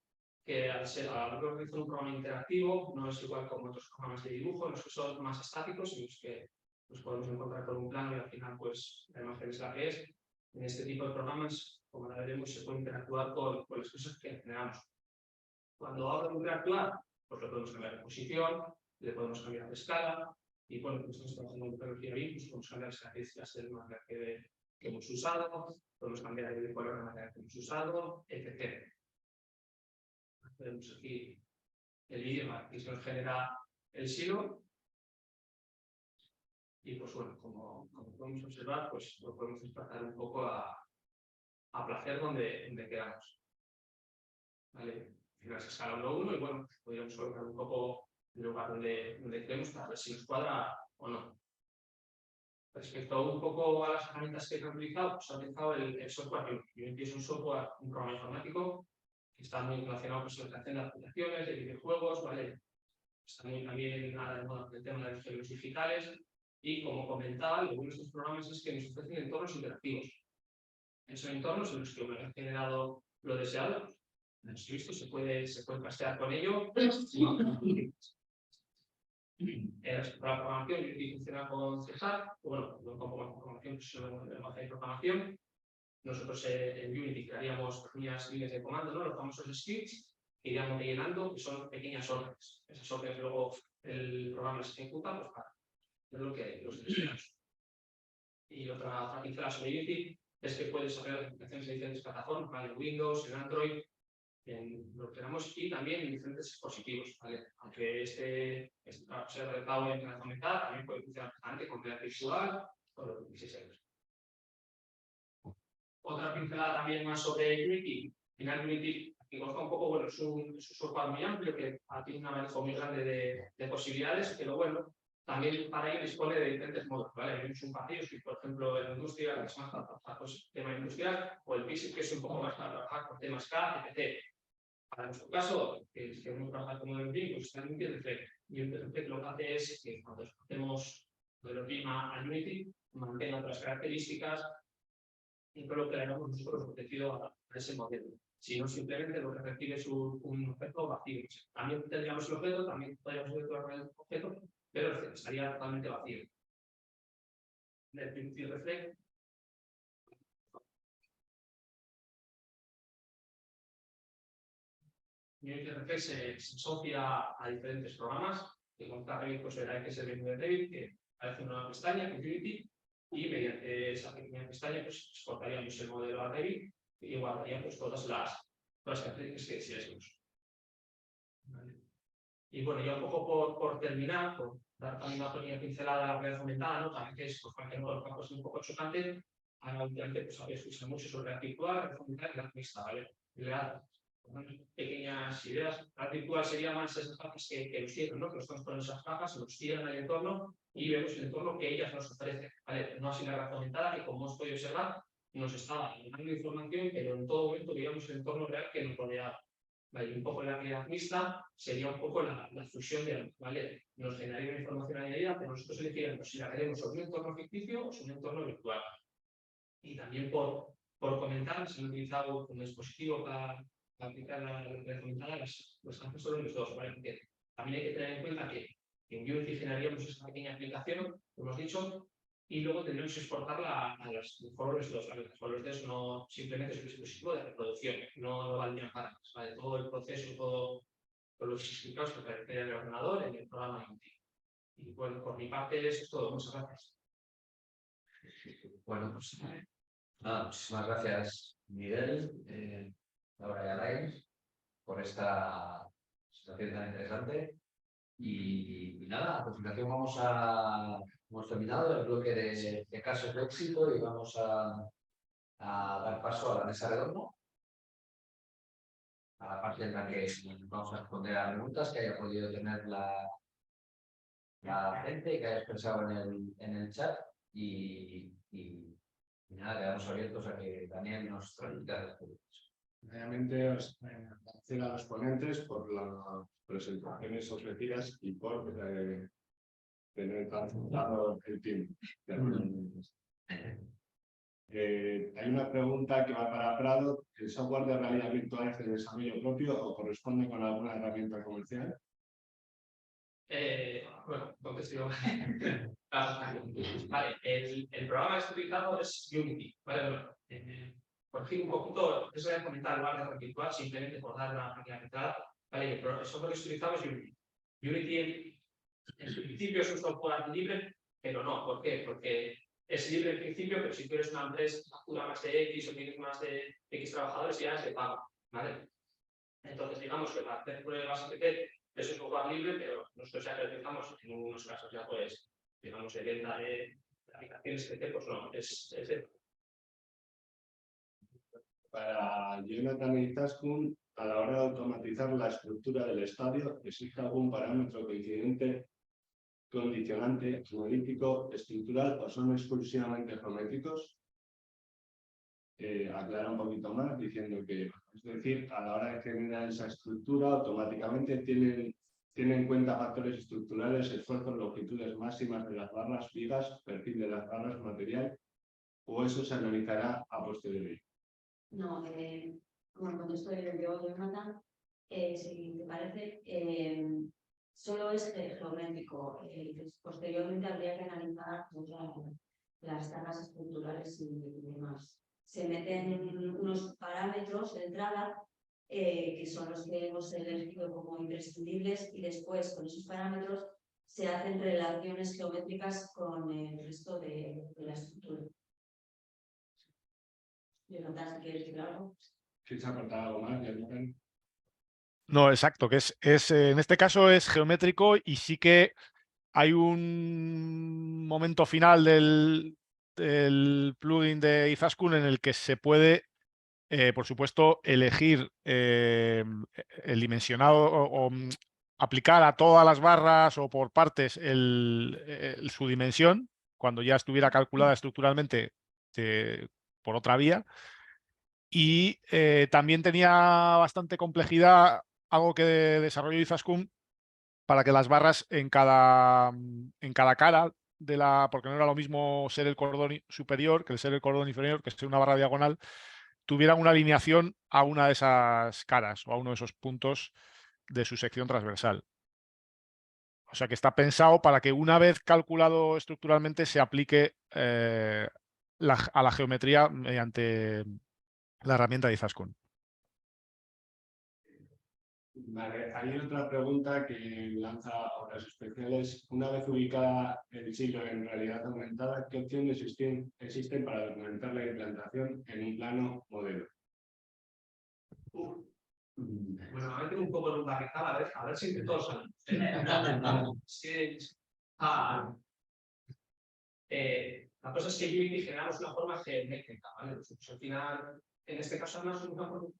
que al realizar un programa interactivo no es igual como otros programas de dibujo, en los que son más estáticos, en los que nos podemos encontrar con un plano y al final pues la imagen es la que es. En este tipo de programas, como ya veremos, se puede interactuar con las cosas que generamos. Cuando hablo de interactuar, pues le podemos cambiar de posición, le podemos cambiar de escala y bueno, pues estamos trabajando en tecnología BIM, pues podemos cambiar las características del material que hemos usado, podemos cambiar el color del material que hemos usado, etc. Tenemos aquí el vídeo, aquí se nos genera el silo y pues bueno, como podemos observar, pues lo podemos desplazar un poco a placer donde queramos. ¿Vale? Al final se escala 1 a 1 y bueno, podríamos colocar un poco el lugar donde queremos para ver si nos cuadra o no. Respecto un poco a las herramientas que he utilizado, pues he utilizado el software Unity. Es un software, un programa informático que está muy relacionado con la creación de aplicaciones, de videojuegos, ¿vale? Está muy también ahora de moda el tema de los juegos digitales y como comentaba, lo bueno de estos programas es que nos ofrecen entornos interactivos. Esos entornos en los que una vez generado lo deseado, hemos visto, se puede pasear con ello. La programación funciona con César, bueno, no con programación, sino con lenguaje de programación. Nosotros en Unity crearíamos pequeñas líneas de comando, ¿no? Los famosos scripts, que iríamos rellenando, que son pequeñas órdenes. Esas órdenes luego el programa las ejecuta pues, para hacer lo que los deseamos. Y otra pincelada sobre Unity es que puedes hacer aplicaciones en diferentes plataformas, en Windows, en Android, en lo que queramos y también en diferentes dispositivos, ¿vale? Aunque este sea realizado en la conectada, también puede funcionar perfectamente con realidad visual o lo que quisiese. Otra pincelada también más sobre Unity. Al final Unity, aquí consta un poco, bueno, es un software muy amplio que tiene un abanico muy grande de posibilidades, pero bueno, también para ello dispone de diferentes modos, ¿vale? Hay muchos partidos, que por ejemplo en industria, que es más para trabajar con temas industrial, o el Pixel, que es un poco más para trabajar con temas CAD, etc. Para nuestro caso, que hemos trabajado como en BIM, pues está en Unity Reflect. Y Unity Reflect lo que hace es que cuando hacemos el BIM a Unity, mantenga otras características y todo lo que le hagamos nosotros ofrecido a ese modelo. Si no, simplemente lo que recibe es un objeto vacío. También tendríamos el objeto, también podríamos ver el objeto, pero estaría totalmente vacío. El Unity Reflect Unity Reflect se asocia a diferentes programas, que con Revit pues verá que es el menú de Revit, que aparece una nueva pestaña con Unity, y mediante esa pequeña pestaña pues exportaríamos el modelo a Revit y guardaríamos todas las características que deseásemos. ¿Vale? Y bueno, ya un poco por terminar, por dar también una pequeña pincelada a la realidad aumentada, ¿no? También que es, pues, para que no lo campos un poco chocante, últimamente pues habéis escuchado mucho sobre la virtual, realidad aumentada y la mixta, ¿vale? Pequeñas ideas. La virtual sería más esas capas que los cierran, ¿no? Que nos estamos poniendo esas capas, nos tiran al entorno y vemos el entorno que ellas nos ofrecen. ¿Vale? No así la realidad aumentada, que como hemos podido observar, nos estaba dando información, pero en todo momento veíamos el entorno real que nos rodeaba. ¿Vale? Un poco la realidad mixta sería un poco la fusión de ambos, ¿vale? Nos generaría una información añadida, pero nosotros elegiremos si la queremos sobre un entorno ficticio o sobre un entorno virtual. Y también por comentar, se han utilizado un dispositivo para aplicar la recomendada los campos sobre los dos, ¿vale? Porque también hay que tener en cuenta que en Unity generaríamos esta pequeña aplicación, como hemos dicho, y luego tendremos que exportarla a los foros de los foros no simplemente es un dispositivo de reproducción, no valdrían para más, ¿vale? Todo el proceso, todos los explicados que aparecen en el ordenador, en el programa Unity. Y bueno, por mi parte eso es todo. Muchas gracias. Bueno, pues nada, muchísimas gracias, Miguel, Laura y Alain, por esta situación tan interesante. Y nada, a continuación hemos terminado el bloque de casos de éxito y vamos a dar paso a la mesa redonda, a la parte en la que vamos a responder a preguntas que haya podido tener la gente que haya expresado en el chat y nada, quedamos abiertos a que Daniel nos transmita las preguntas. Realmente agradecer a los ponentes por las presentaciones ofrecidas y por tener dado el tiempo. Hay una pregunta que va para Prado. ¿El software de realidad virtual es de desarrollo propio o corresponde con alguna herramienta comercial? Bueno, contesto yo. Vale, el programa que estoy utilizando es Unity. Vale, bueno, corregir un poquito, eso voy a comentar el bar de virtual simplemente por dar una pequeña entrada. Vale, el software que estoy utilizando es Unity. Unity en su principio es un software libre, pero no. ¿Por qué? Porque es libre en principio, pero si tú eres una empresa, factura más de X o tienes más de X trabajadores, ya se paga. ¿Vale? Entonces, digamos que para hacer pruebas etc. Es un software libre, pero nosotros ya realizamos en unos casos ya, pues, digamos, de venta de aplicaciones, etc. Pues no, es Para Jonathan Izaskun, a la hora de automatizar la estructura del estadio, ¿existe algún parámetro coincidente, condicionante, analítico, estructural o son exclusivamente geométricos? Aclara un poquito más diciendo que, es decir, a la hora de generar esa estructura, automáticamente tienen en cuenta factores estructurales, esfuerzos, longitudes máximas de las barras, vigas, perfil de las barras, material, o eso se analizará a posteriori. No, como contesto yo, Jonathan, si te parece, solo es geométrico. Posteriormente habría que analizar pues, las tablas estructurales y demás. Se meten unos parámetros de entrada que son los que hemos elegido como imprescindibles y después con esos parámetros se hacen relaciones geométricas con el resto de la estructura. Jonathan, ¿quieres decir algo? ¿Quieres aportar algo más, Jonathan? No, exacto, que en este caso es geométrico y sí que hay un momento final del plugin de Izaskun en el que se puede, por supuesto, elegir el dimensionado o aplicar a todas las barras o por partes su dimensión, cuando ya estuviera calculada estructuralmente por otra vía. Y también tenía bastante complejidad, algo que desarrolló Izaskun, para que las barras en cada cara porque no era lo mismo ser el cordón superior que ser el cordón inferior, que ser una barra diagonal, tuvieran una alineación a una de esas caras o a uno de esos puntos de su sección transversal. O sea que está pensado para que una vez calculado estructuralmente se aplique a la geometría mediante la herramienta de Izaskun. Vale, hay otra pregunta que lanza Obras Especiales. Una vez ubicada el silo en realidad aumentada, ¿qué opciones existen para documentar la implantación en un plano modelo? Bueno, me meto un poco en un barrizal, a ver si entre todos salimos. La cosa es que Unity generamos una forma geométrica, ¿vale? Pues al final, en este caso, además,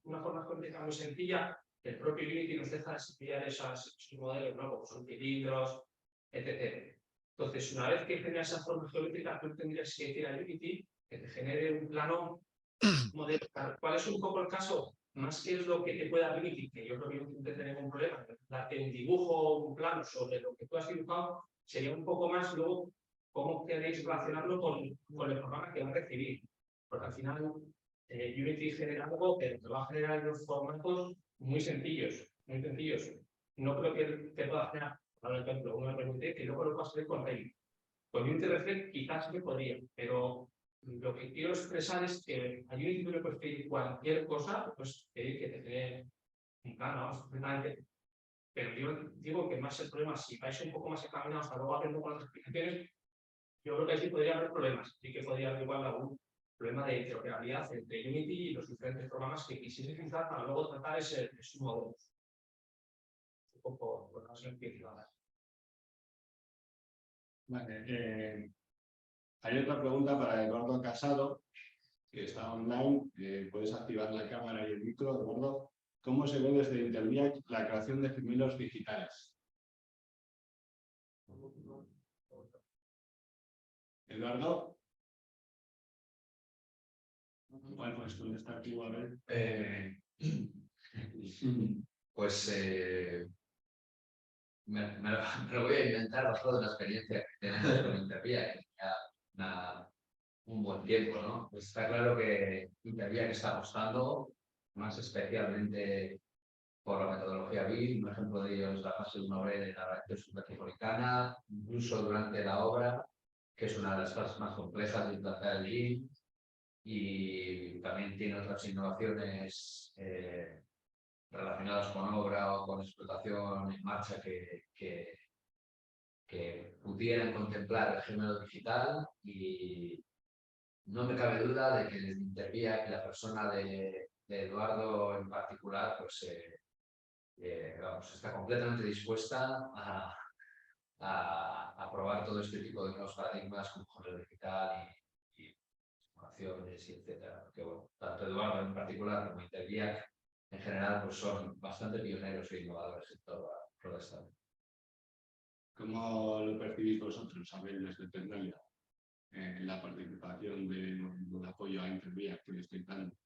una forma geométrica muy sencilla. El propio Unity nos deja desarrollar esos modelos, ¿no? Como son cilindros, etc. Entonces, una vez que genera esa forma geométrica, tú tendrías que decir a Unity que te genere un plano modelo. ¿Cuál es un poco el caso? Más que es lo que te pueda Unity, que yo creo que Unity no tiene ningún problema, darte un dibujo o un plano sobre lo que tú has dibujado, sería un poco más luego cómo queréis relacionarlo con el programa que va a recibir. Porque al final Unity genera algo, pero te va a generar en los formatos muy sencillos, muy sencillos. No creo que te pueda generar, por ejemplo, una pregunta que luego lo vas a hacer con Revit. Con Unity Reflect quizás me podría, pero lo que quiero expresar es que a Unity tú le puedes pedir cualquier cosa, pues pedir que te genere un plano, absolutamente. Pero yo digo que más el problema, si vais un poco más encaminados a luego haciendo con las explicaciones, yo creo que ahí sí podría haber problemas. Sí que podría haber igual algún problema de interoperabilidad entre Unity y los diferentes programas que quisierais utilizar para luego tratar ese modelo. Un poco, por no ser principales. Vale, hay otra pregunta para Eduardo Casado, que está online. Puedes activar la cámara y el micro, Eduardo. ¿Cómo se ve desde Interviac la creación de gemelos digitales? Eduardo. Bueno, pues tú estás aquí, a ver. Pues me lo voy a inventar basado en la experiencia que tenemos con Interviac, que ya un buen tiempo, ¿no? Pues está claro que Interviac está apostando más especialmente por la metodología BIM. Un ejemplo de ello es la fase 1B de la reacción submetropolitana, incluso durante la obra, que es una de las fases más complejas de implantar el BIM, y también tiene otras innovaciones relacionadas con obra o con explotación en marcha que pudieran contemplar el gemelo digital, y no me cabe duda de que desde Interviac, que la persona de Eduardo en particular, pues está completamente dispuesta a probar todo este tipo de nuevos paradigmas como gemelo digital y acciones, y etcétera. Porque bueno, tanto Eduardo en particular como Interviac en general pues son bastante pioneros e innovadores en toda esta. ¿Cómo lo percibís vosotros, Abel, desde Tecnalia, en la participación del apoyo a Interviac que estáis dando?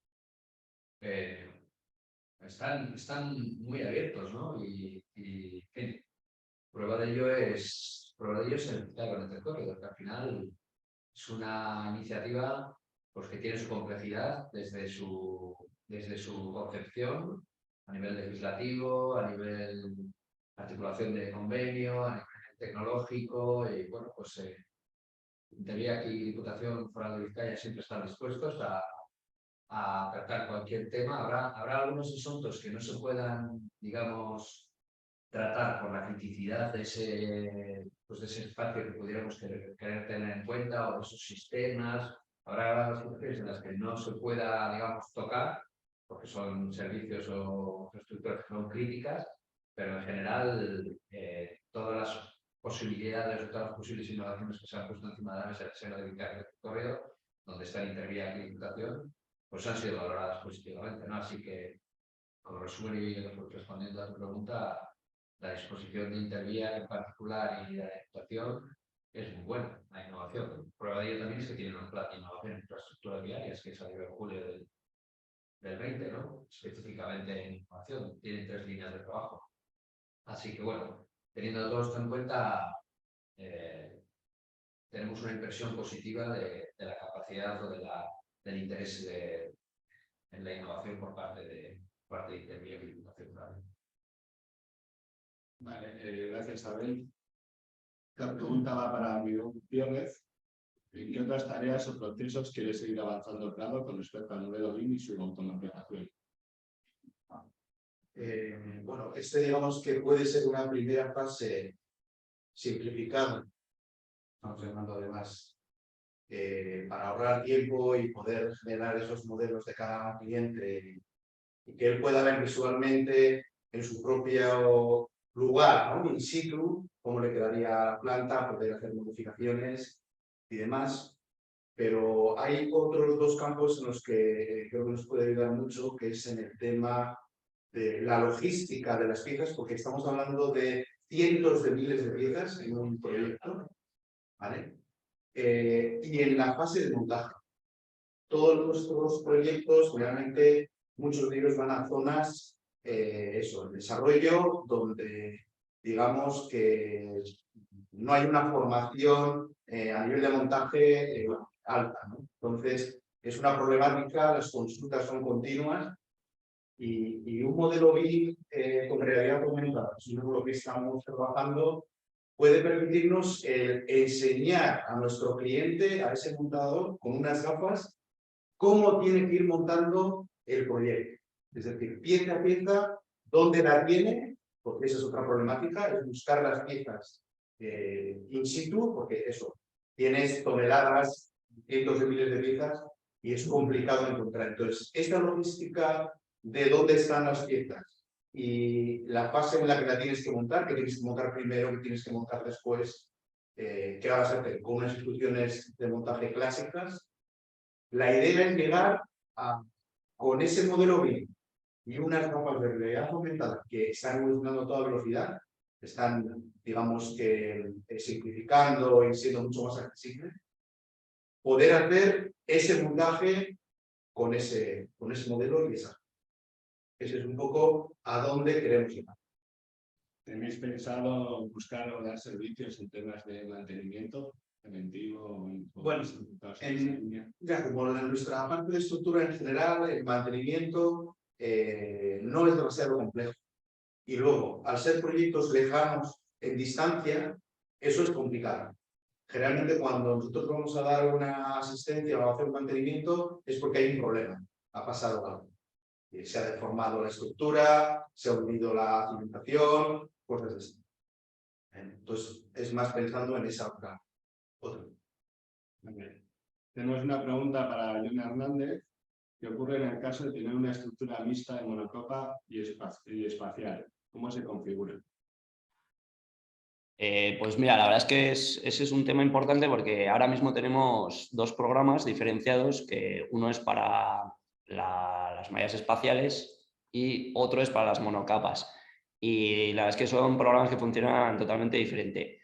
Están muy abiertos, ¿no? Y prueba de ello es el Connected Corridor, que al final es una iniciativa pues, que tiene su complejidad desde su concepción a nivel legislativo, a nivel articulación de convenio, a nivel tecnológico, y bueno, pues Interviac y Diputación Foral de Vizcaya siempre están dispuestos a tratar cualquier tema. Habrá algunos asuntos que no se puedan, digamos, tratar por la criticidad de ese espacio que pudiéramos querer tener en cuenta, o de esos sistemas. Habrá situaciones en las que no se pueda, digamos, tocar, porque son servicios o infraestructuras que son críticas, pero en general todas las posibilidades, todas las posibles innovaciones que se han puesto encima de la mesa, se han dedicado al corredor, donde está Interviac y Diputación, pues han sido valoradas positivamente, ¿no? Así que, como resumen y respondiendo a tu pregunta, la disposición de Interviac en particular y de la Diputación es muy buena. La innovación, prueba de ello también es que tienen un plan de innovación en infraestructuras viarias que salió en julio del 20, ¿no? Específicamente en innovación, tienen 3 líneas de trabajo. Así que bueno, teniendo todo esto en cuenta, tenemos una impresión positiva de la capacidad o del interés en la innovación por parte de Interviac y Diputación Foral. Vale, gracias, Abel. La pregunta va para Miguel Gutiérrez. ¿En qué otras tareas o procesos quiere seguir avanzando Prado con respecto al modelo BIM y su automatización? Bueno, digamos que puede ser una primera fase simplificada. Estamos hablando además para ahorrar tiempo y poder generar esos modelos de cada cliente y que él pueda ver visualmente en su propio lugar, ¿no? In situ, cómo le quedaría la planta, poder hacer modificaciones y demás. Pero hay otros 2 campos en los que creo que nos puede ayudar mucho, que es en el tema de la logística de las piezas, porque estamos hablando de cientos de miles de piezas en un proyecto, ¿vale? Y en la fase de montaje. Todos nuestros proyectos, realmente, muchos de ellos van a zonas, el desarrollo, donde digamos que no hay una formación a nivel de montaje alta, ¿no? Entonces, es una problemática, las consultas son continuas y un modelo BIM con realidad aumentada, es lo que estamos trabajando, puede permitirnos enseñar a nuestro cliente, a ese montador, con unas gafas, cómo tiene que ir montando el proyecto. Es decir, pieza a pieza, dónde la tiene, porque esa es otra problemática, es buscar las piezas in situ, porque tienes toneladas, cientos de miles de piezas y es complicado encontrar. Entonces, esta logística de dónde están las piezas y la fase en la que la tienes que montar, que tienes que montar primero, que tienes que montar después, que ahora se hace con unas instrucciones de montaje clásicas. La idea es llegar a, con ese modelo BIM y unas capas de realidad aumentada que están evolucionando a toda velocidad, están, digamos que, simplificando y siendo mucho más accesibles, poder hacer ese montaje con ese modelo y esa. Ese es un poco a dónde queremos llegar. ¿Tenéis pensado buscar o dar servicios en temas de mantenimiento preventivo? Bueno, ya como en nuestra parte de estructura en general, el mantenimiento no es demasiado complejo. Y luego, al ser proyectos lejanos en distancia, eso es complicado. Generalmente cuando nosotros vamos a dar una asistencia o a hacer un mantenimiento es porque hay un problema, ha pasado algo. Se ha deformado la estructura, se ha hundido la cimentación, cosas así. Entonces, es más pensando en esa otra. Tenemos una pregunta para John Hernández. ¿Qué ocurre en el caso de tener una estructura mixta de monocapa y espacial? ¿Cómo se configura? Pues mira, la verdad es que ese es un tema importante porque ahora mismo tenemos dos programas diferenciados, que uno es para las mallas espaciales y otro es para las monocapas. Y la verdad es que son programas que funcionan totalmente diferente.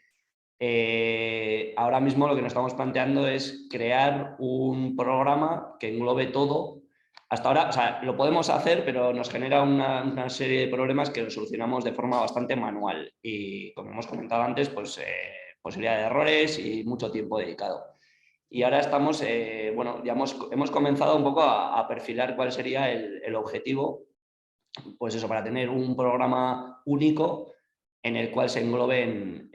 Ahora mismo lo que nos estamos planteando es crear un programa que englobe todo. Hasta ahora, o sea, lo podemos hacer, pero nos genera una serie de problemas que los solucionamos de forma bastante manual. Y como hemos comentado antes, pues posibilidad de errores y mucho tiempo dedicado. Y ahora estamos, bueno, ya hemos comenzado un poco a perfilar cuál sería el objetivo, pues eso, para tener un programa único en el cual se engloben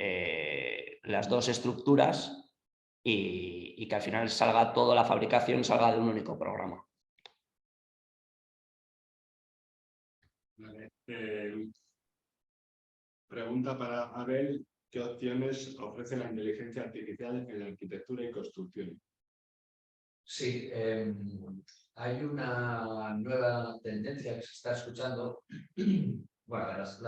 las dos estructuras y que al final salga toda la fabricación, salga de un único programa. Vale. Pregunta para Abel: ¿qué opciones ofrece la inteligencia artificial en la arquitectura y construcción? Sí, hay una nueva tendencia que se está escuchando. Bueno, las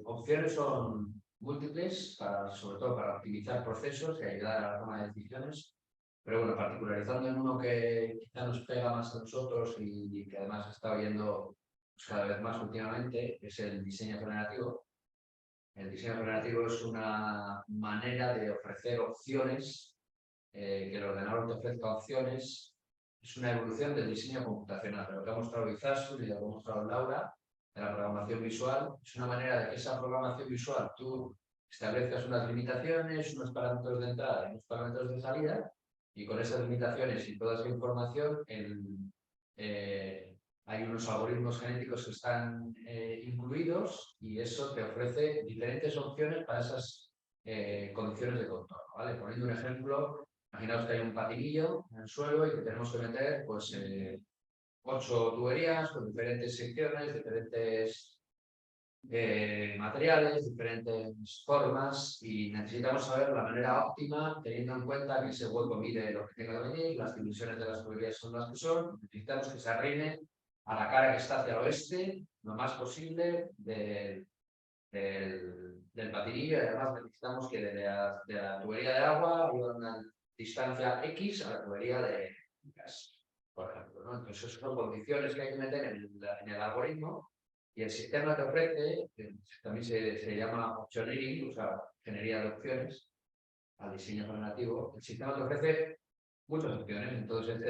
opciones son múltiples, sobre todo para optimizar procesos y ayudar a la toma de decisiones. Pero bueno, particularizando en uno que quizá nos pega más a nosotros y que además se está oyendo pues, cada vez más últimamente, es el diseño generativo. El diseño generativo es una manera de ofrecer opciones, que el ordenador te ofrezca opciones. Es una evolución del diseño computacional, de lo que ha mostrado Izaskun y de lo que ha mostrado Laura, de la programación visual. Es una manera de que esa programación visual tú establezcas unas limitaciones, unos parámetros de entrada y unos parámetros de salida, y con esas limitaciones y toda esa información hay unos algoritmos genéticos que están incluidos, y eso te ofrece diferentes opciones para esas condiciones de contorno, ¿vale? Poniendo un ejemplo, imaginaos que hay un patinillo en el suelo y que tenemos que meter pues, 8 tuberías con diferentes secciones, diferentes materiales, diferentes formas, y necesitamos saber la manera óptima, teniendo en cuenta que ese hueco mide lo que tenga que venir, las dimensiones de las tuberías son las que son. Necesitamos que se arrime a la cara que está hacia el oeste lo más posible del patinillo, y además necesitamos que de la tubería de agua haya una distancia X a la tubería de gas, por ejemplo, ¿no? Entonces, esas son condiciones que hay que meter en el algoritmo, y el sistema te ofrece, también se llama optioneering, o sea, ingeniería de opciones, al diseño generativo. El sistema te ofrece muchas opciones. Entonces,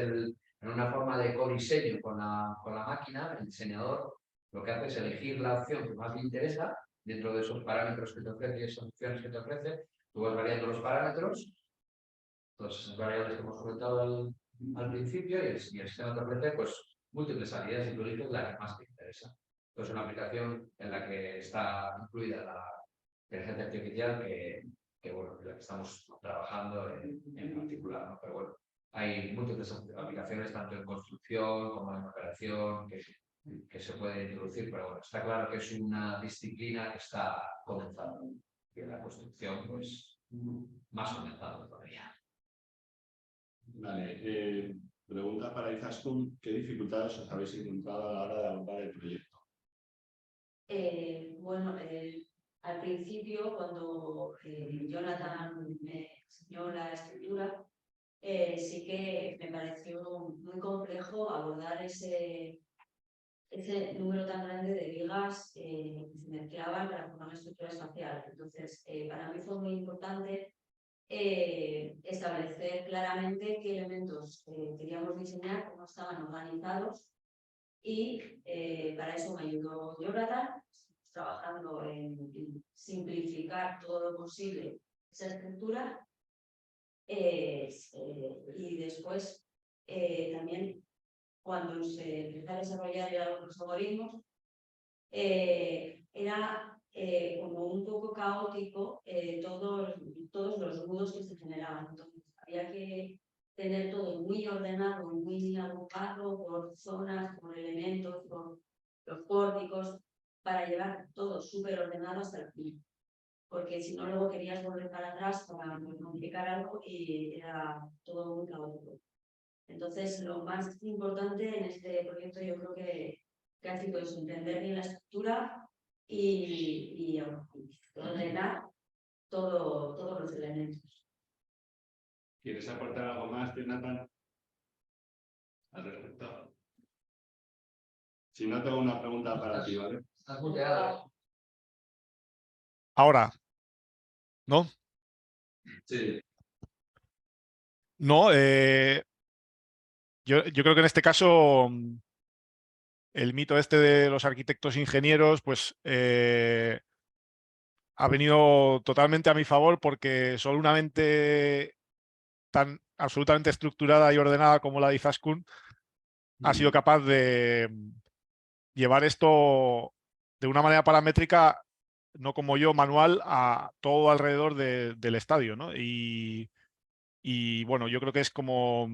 en una forma de codiseño con la máquina, el diseñador lo que hace es elegir la opción que más le interesa dentro de esos parámetros que te ofrece y esas opciones que te ofrece. Tú vas variando los parámetros, todas esas variables que hemos comentado al principio, y el sistema te ofrece pues, múltiples salidas y tú eliges la que más te interesa. Entonces, es una aplicación en la que está incluida la inteligencia artificial que bueno, en la que estamos trabajando en particular, ¿no? Pero bueno, hay múltiples aplicaciones tanto en construcción como en operación que se pueden introducir, pero bueno, está claro que es una disciplina que está comenzando, y en la construcción pues más comenzando todavía. Vale, pregunta para Izaskun: ¿qué dificultades os habéis encontrado a la hora de abordar el proyecto? Bueno, al al principio, cuando Jonathan me enseñó la estructura, sí que me pareció muy complejo abordar ese número tan grande de vigas que se mezclaban para formar una estructura espacial. Entonces, para mí fue muy importante establecer claramente qué elementos queríamos diseñar, cómo estaban organizados, y para eso me ayudó Jonathan. Estamos trabajando en simplificar todo lo posible esa estructura, y después también cuando se empezó a desarrollar los algoritmos, era como un poco caótico todos los nudos que se generaban. Entonces, había que tener todo muy ordenado, muy agrupado por zonas, por elementos, por los pórticos, para llevar todo súper ordenado hasta el fin. Porque si no, luego querías volver para atrás para modificar algo y era todo muy caótico. Entonces, lo más importante en este proyecto yo creo que ha sido eso, entender bien la estructura y ordenar todos los elementos. ¿Quieres aportar algo más, Jonathan, al respecto? Si no, tengo una pregunta para ti, ¿vale? Estás muteado. Ahora, ¿no? Sí. No, yo creo que en este caso el mito este de los arquitectos ingenieros, pues ha venido totalmente a mi favor, porque solo una mente tan absolutamente estructurada y ordenada como la de Izaskun ha sido capaz de llevar esto de una manera paramétrica, no como yo, manual, a todo alrededor del estadio, ¿no? Y bueno, yo creo que es como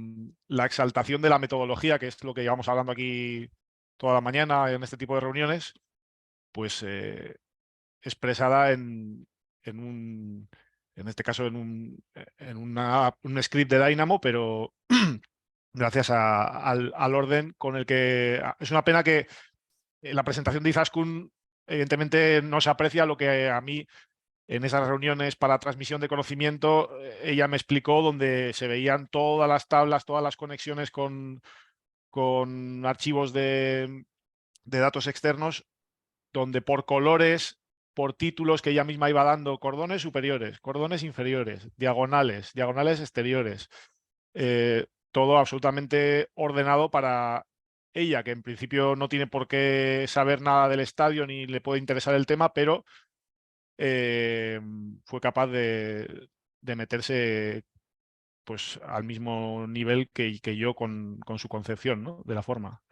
la exaltación de la metodología, que es lo que llevamos hablando aquí toda la mañana en este tipo de reuniones, pues expresada en este caso en un script de Dynamo, pero gracias al orden con el que... Es una pena que en la presentación de Izaskun evidentemente no se aprecia lo que a mí en esas reuniones para transmisión de conocimiento ella me explicó, donde se veían todas las tablas, todas las conexiones con archivos de datos externos, donde por colores, por títulos que ella misma iba dando, cordones superiores, cordones inferiores, diagonales, diagonales exteriores, todo absolutamente ordenado para ella, que en principio no tiene por qué saber nada del estadio ni le puede interesar el tema, pero fue capaz de meterse pues al mismo nivel que yo con su concepción, ¿no?, de la forma.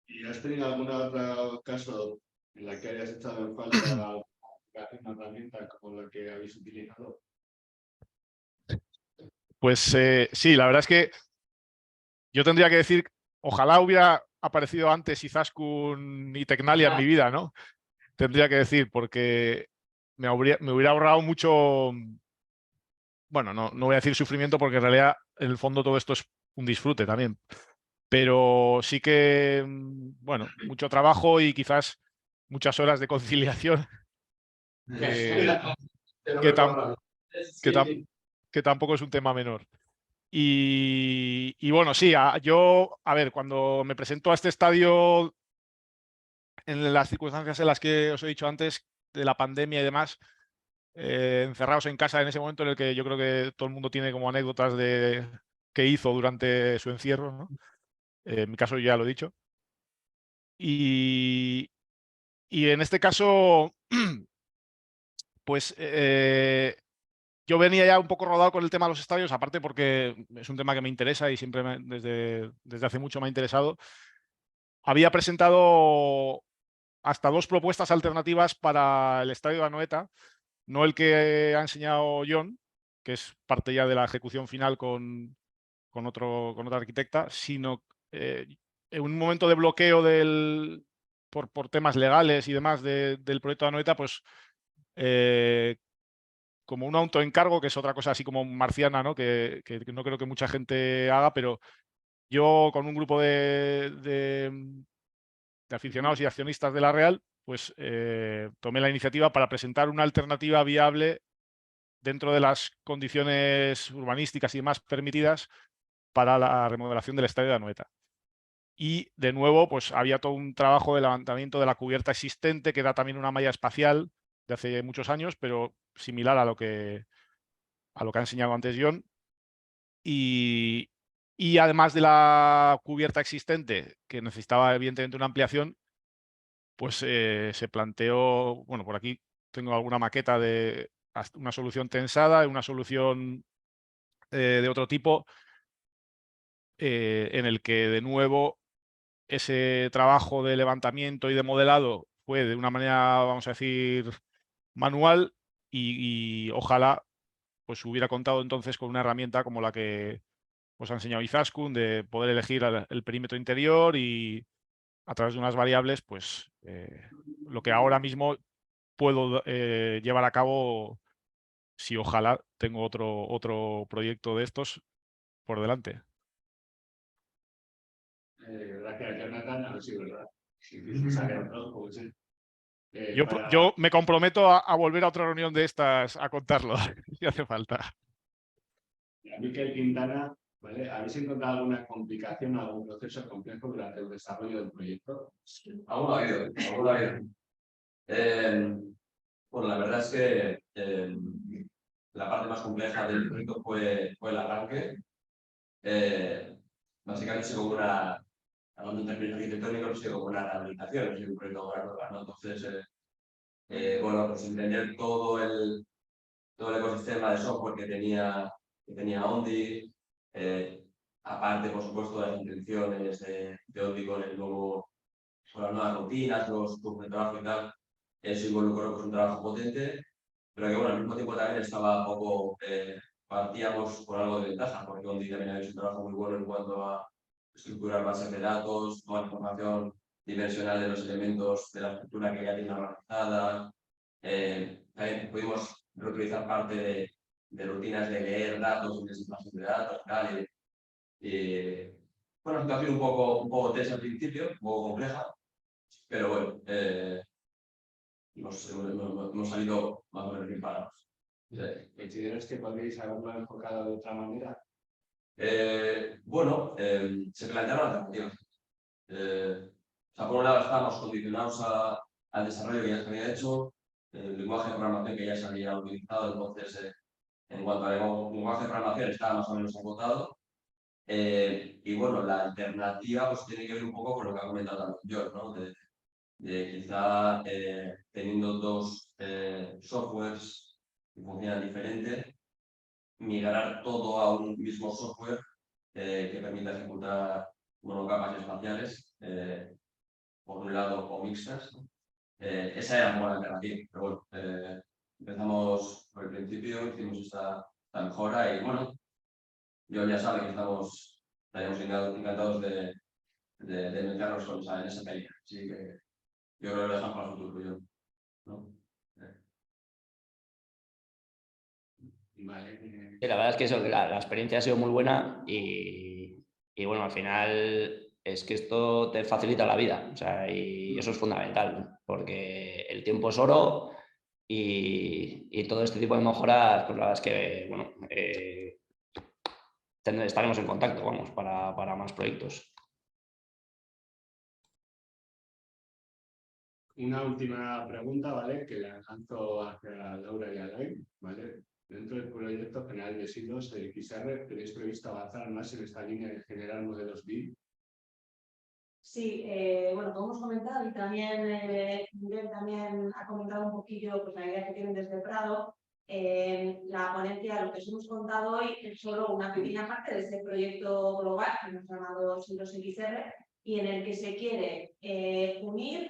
¿Y has tenido algún otro caso en la que hayas echado en falta una herramienta como la que habéis utilizado? Pues sí, la verdad es que yo tendría que decir, ojalá hubiera aparecido antes Izaskun y Tecnalia en mi vida, ¿no? Tendría que decir, porque me hubiera ahorrado mucho, bueno, no voy a decir sufrimiento, porque en realidad en el fondo todo esto es un disfrute también. Pero sí que, bueno, mucho trabajo y quizás muchas horas de conciliación que tampoco es un tema menor. Y bueno, sí, yo, a ver, cuando me presento a este estadio en las circunstancias en las que os he dicho antes, de la pandemia y demás, encerrados en casa en ese momento en el que yo creo que todo el mundo tiene como anécdotas de qué hizo durante su encierro, ¿no? En mi caso ya lo he dicho. Y en este caso, pues yo venía ya un poco rodado con el tema de los estadios, aparte porque es un tema que me interesa y siempre desde hace mucho me ha interesado. Había presentado hasta 2 propuestas alternativas para el estadio de Anoeta, no el que ha enseñado John, que es parte ya de la ejecución final con otra arquitecta, sino en un momento de bloqueo por temas legales y demás del proyecto de Anoeta, pues como un autoencargo, que es otra cosa así como marciana, ¿no? Que no creo que mucha gente haga, pero yo con un grupo de aficionados y accionistas de la Real pues tomé la iniciativa para presentar una alternativa viable dentro de las condiciones urbanísticas y demás permitidas para la remodelación del estadio de Anoeta. Y de nuevo, pues había todo un trabajo de levantamiento de la cubierta existente, que da también una malla espacial de hace muchos años, pero similar a lo que ha enseñado antes John. Y además de la cubierta existente, que necesitaba evidentemente una ampliación, pues se planteó, bueno, por aquí tengo alguna maqueta de una solución tensada, una solución de otro tipo, en el que de nuevo ese trabajo de levantamiento y de modelado fue de una manera, vamos a decir, manual, y ojalá pues hubiera contado entonces con una herramienta como la que os ha enseñado Izaskun, de poder elegir el perímetro interior y a través de unas variables, pues lo que ahora mismo puedo llevar a cabo, si ojalá tengo otro proyecto de estos por delante. Gracias, Jonathan. A ver si es verdad. Si sale otro, pues, Yo me comprometo a volver a otra reunión de estas a contarlo, si hace falta. A Miquel Quintana, ¿vale? ¿Habéis encontrado alguna complicación, algún proceso complejo durante el desarrollo del proyecto? Aún no ha habido, aún no ha habido. Bueno, la verdad es que la parte más compleja del proyecto fue el arranque. Básicamente se como hablando en términos arquitectónicos, se como una rehabilitación, es un proyecto grande, ¿no? Entonces, bueno, pues entender todo el ecosistema de software que tenía Ondi, aparte, por supuesto, de las intenciones de Ondi con las nuevas rutinas, los flujos de trabajo y tal, eso involucró pues, un trabajo potente, pero que bueno, al mismo tiempo también estaba poco, partíamos por algo de ventaja, porque Ondi también ha hecho un trabajo muy bueno en cuanto a estructurar bases de datos, toda la información dimensional de los elementos de la estructura que ya tiene organizada. También pudimos reutilizar parte de rutinas de leer datos en esa base de datos, tal, bueno, situación un poco tensa al principio, un poco compleja, pero bueno, hemos salido más o menos bien parados. ¿Consideras que podríais haberlo enfocado de otra manera? Bueno, se plantearon alternativas. O sea, por un lado estábamos condicionados al desarrollo que ya se había hecho, el lenguaje de programación que ya se había utilizado, entonces en cuanto al lenguaje de programación estaba más o menos agotado. Y bueno, la alternativa pues tiene que ver un poco con lo que ha comentado también George, ¿no? De quizá teniendo dos softwares que funcionan diferente, migrar todo a un mismo software que permita ejecutar monocapas espaciales, por un lado, o mixtas, ¿no? Esa era una buena alternativa, pero bueno, empezamos por el principio, hicimos esta mejora y bueno, yo ya sabe que estaríamos encantados de meternos en esa pelea, así que yo creo que lo dejamos para el futuro, ¿no? Vale. Sí, la verdad es que eso, la experiencia ha sido muy buena y bueno, al final es que esto te facilita la vida, o sea, y eso es fundamental, ¿no? Porque el tiempo es oro y todo este tipo de mejoras, pues la verdad es que, bueno, estaremos en contacto, vamos, para más proyectos. Una última pregunta, ¿vale? Que la lanzo hacia Laura y Alain, ¿vale? Dentro del proyecto general de silos de XR, ¿tenéis previsto avanzar más en esta línea de generar modelos BIM? Sí, bueno, como hemos comentado y también Miguel también ha comentado un poquillo pues, la idea que tienen desde Prado. La ponencia, lo que os hemos contado hoy, es solo una pequeña parte de este proyecto global que hemos llamado Silos XR y en el que se quiere unir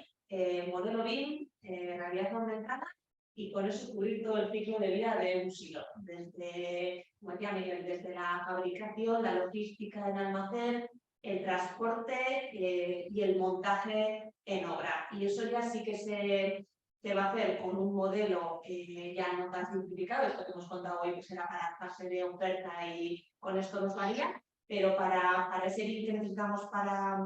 modelo BIM, realidad aumentada y con eso cubrir todo el ciclo de vida de un silo, desde, como decía Miguel, desde la fabricación, la logística en almacén, el transporte y el montaje en obra. Y eso ya sí que se va a hacer con un modelo ya no tan simplificado, esto que hemos contado hoy pues era para fase de oferta y con esto nos varía, pero para ese BIM que necesitamos para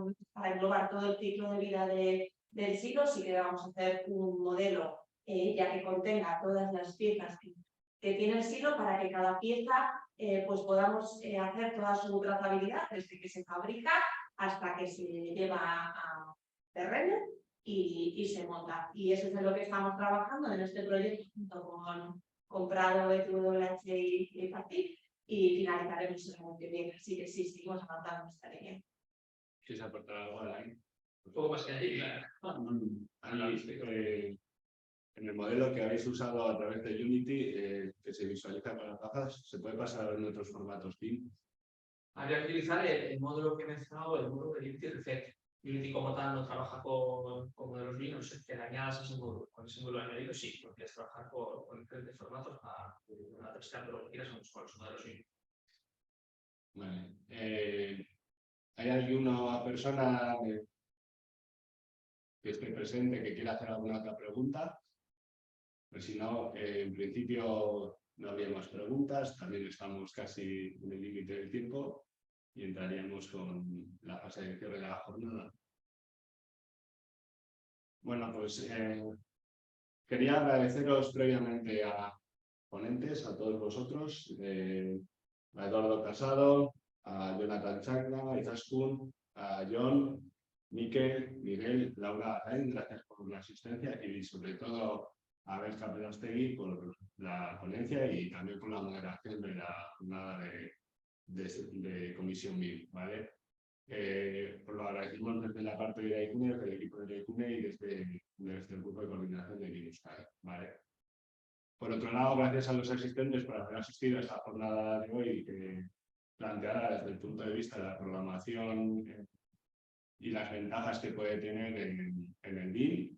englobar todo el ciclo de vida de del silo. Sí que vamos a hacer un modelo ya que contenga todas las piezas que tiene el silo, para que cada pieza pues podamos hacer toda su trazabilidad desde que se fabrica hasta que se lleva a terreno y se monta. Y eso es en lo que estamos trabajando en este proyecto junto con Prado, EWH y Partit, y finalizaremos el año que viene. Así que sí, seguimos avanzando en esta línea. ¿Quieres aportar algo, Alain? Un poco más que allí, claro. En el modelo que habéis usado a través de Unity, que se visualiza con las gafas, ¿se puede pasar en otros formatos BIM? Habría que utilizar el módulo que he mencionado, el módulo de Unity Reflect. Unity como tal no trabaja con modelos BIM, no sé, que le añadas ese módulo. Con ese módulo añadido sí, porque es trabajar con diferentes formatos para testar lo que quieras con los modelos BIM. Vale. ¿Hay alguna persona que esté presente que quiera hacer alguna otra pregunta? Pues si no, en principio no habría más preguntas, también estamos casi en el límite del tiempo y entraríamos con la fase de cierre de la jornada. Bueno, pues quería agradeceros previamente a ponentes, a todos vosotros, a Eduardo Casado, a Jonathan Chacla, a Izaskun, a John, Miquel, Miguel, Laura, gracias por la asistencia y sobre todo a Berta Pedastegui por la ponencia y también por la moderación de la jornada de Comisión BIM, ¿vale? Pues lo agradecemos desde la parte de ICUNE, desde el equipo de ICUNE y desde el grupo de coordinación de BIM, ¿vale? Por otro lado, gracias a los asistentes por haber asistido a esta jornada de hoy planteada desde el punto de vista de la programación y las ventajas que puede tener en el BIM,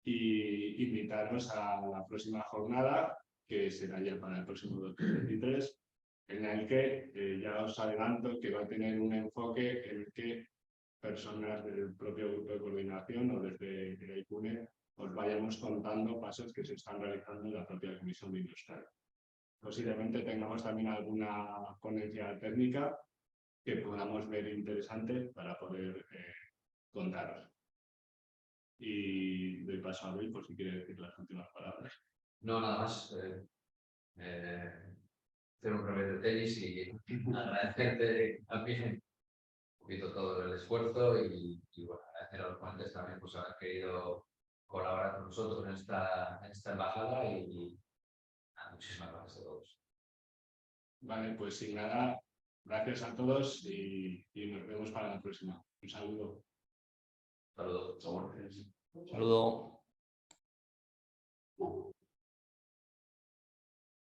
y invitaros a la próxima jornada, que será ya para el próximo 2023, en el que ya os adelanto que va a tener un enfoque en el que personas del propio grupo de coordinación o desde el ICUNE os vayamos contando pasos que se están realizando en la propia Comisión BIM Euskadi. Posiblemente tengamos también alguna ponencia técnica que podamos ver interesante para poder contaros. Y doy paso a Luis por si quiere decir las últimas palabras. No, nada más. Hacer un revés de tenis y agradecerte también un poquito todo el esfuerzo y bueno, agradecer a los ponentes también por haber querido colaborar con nosotros en esta embajada y muchísimas gracias a todos. Vale, pues sin nada, gracias a todos y nos vemos para la próxima. Un saludo. Saludos. Saludo.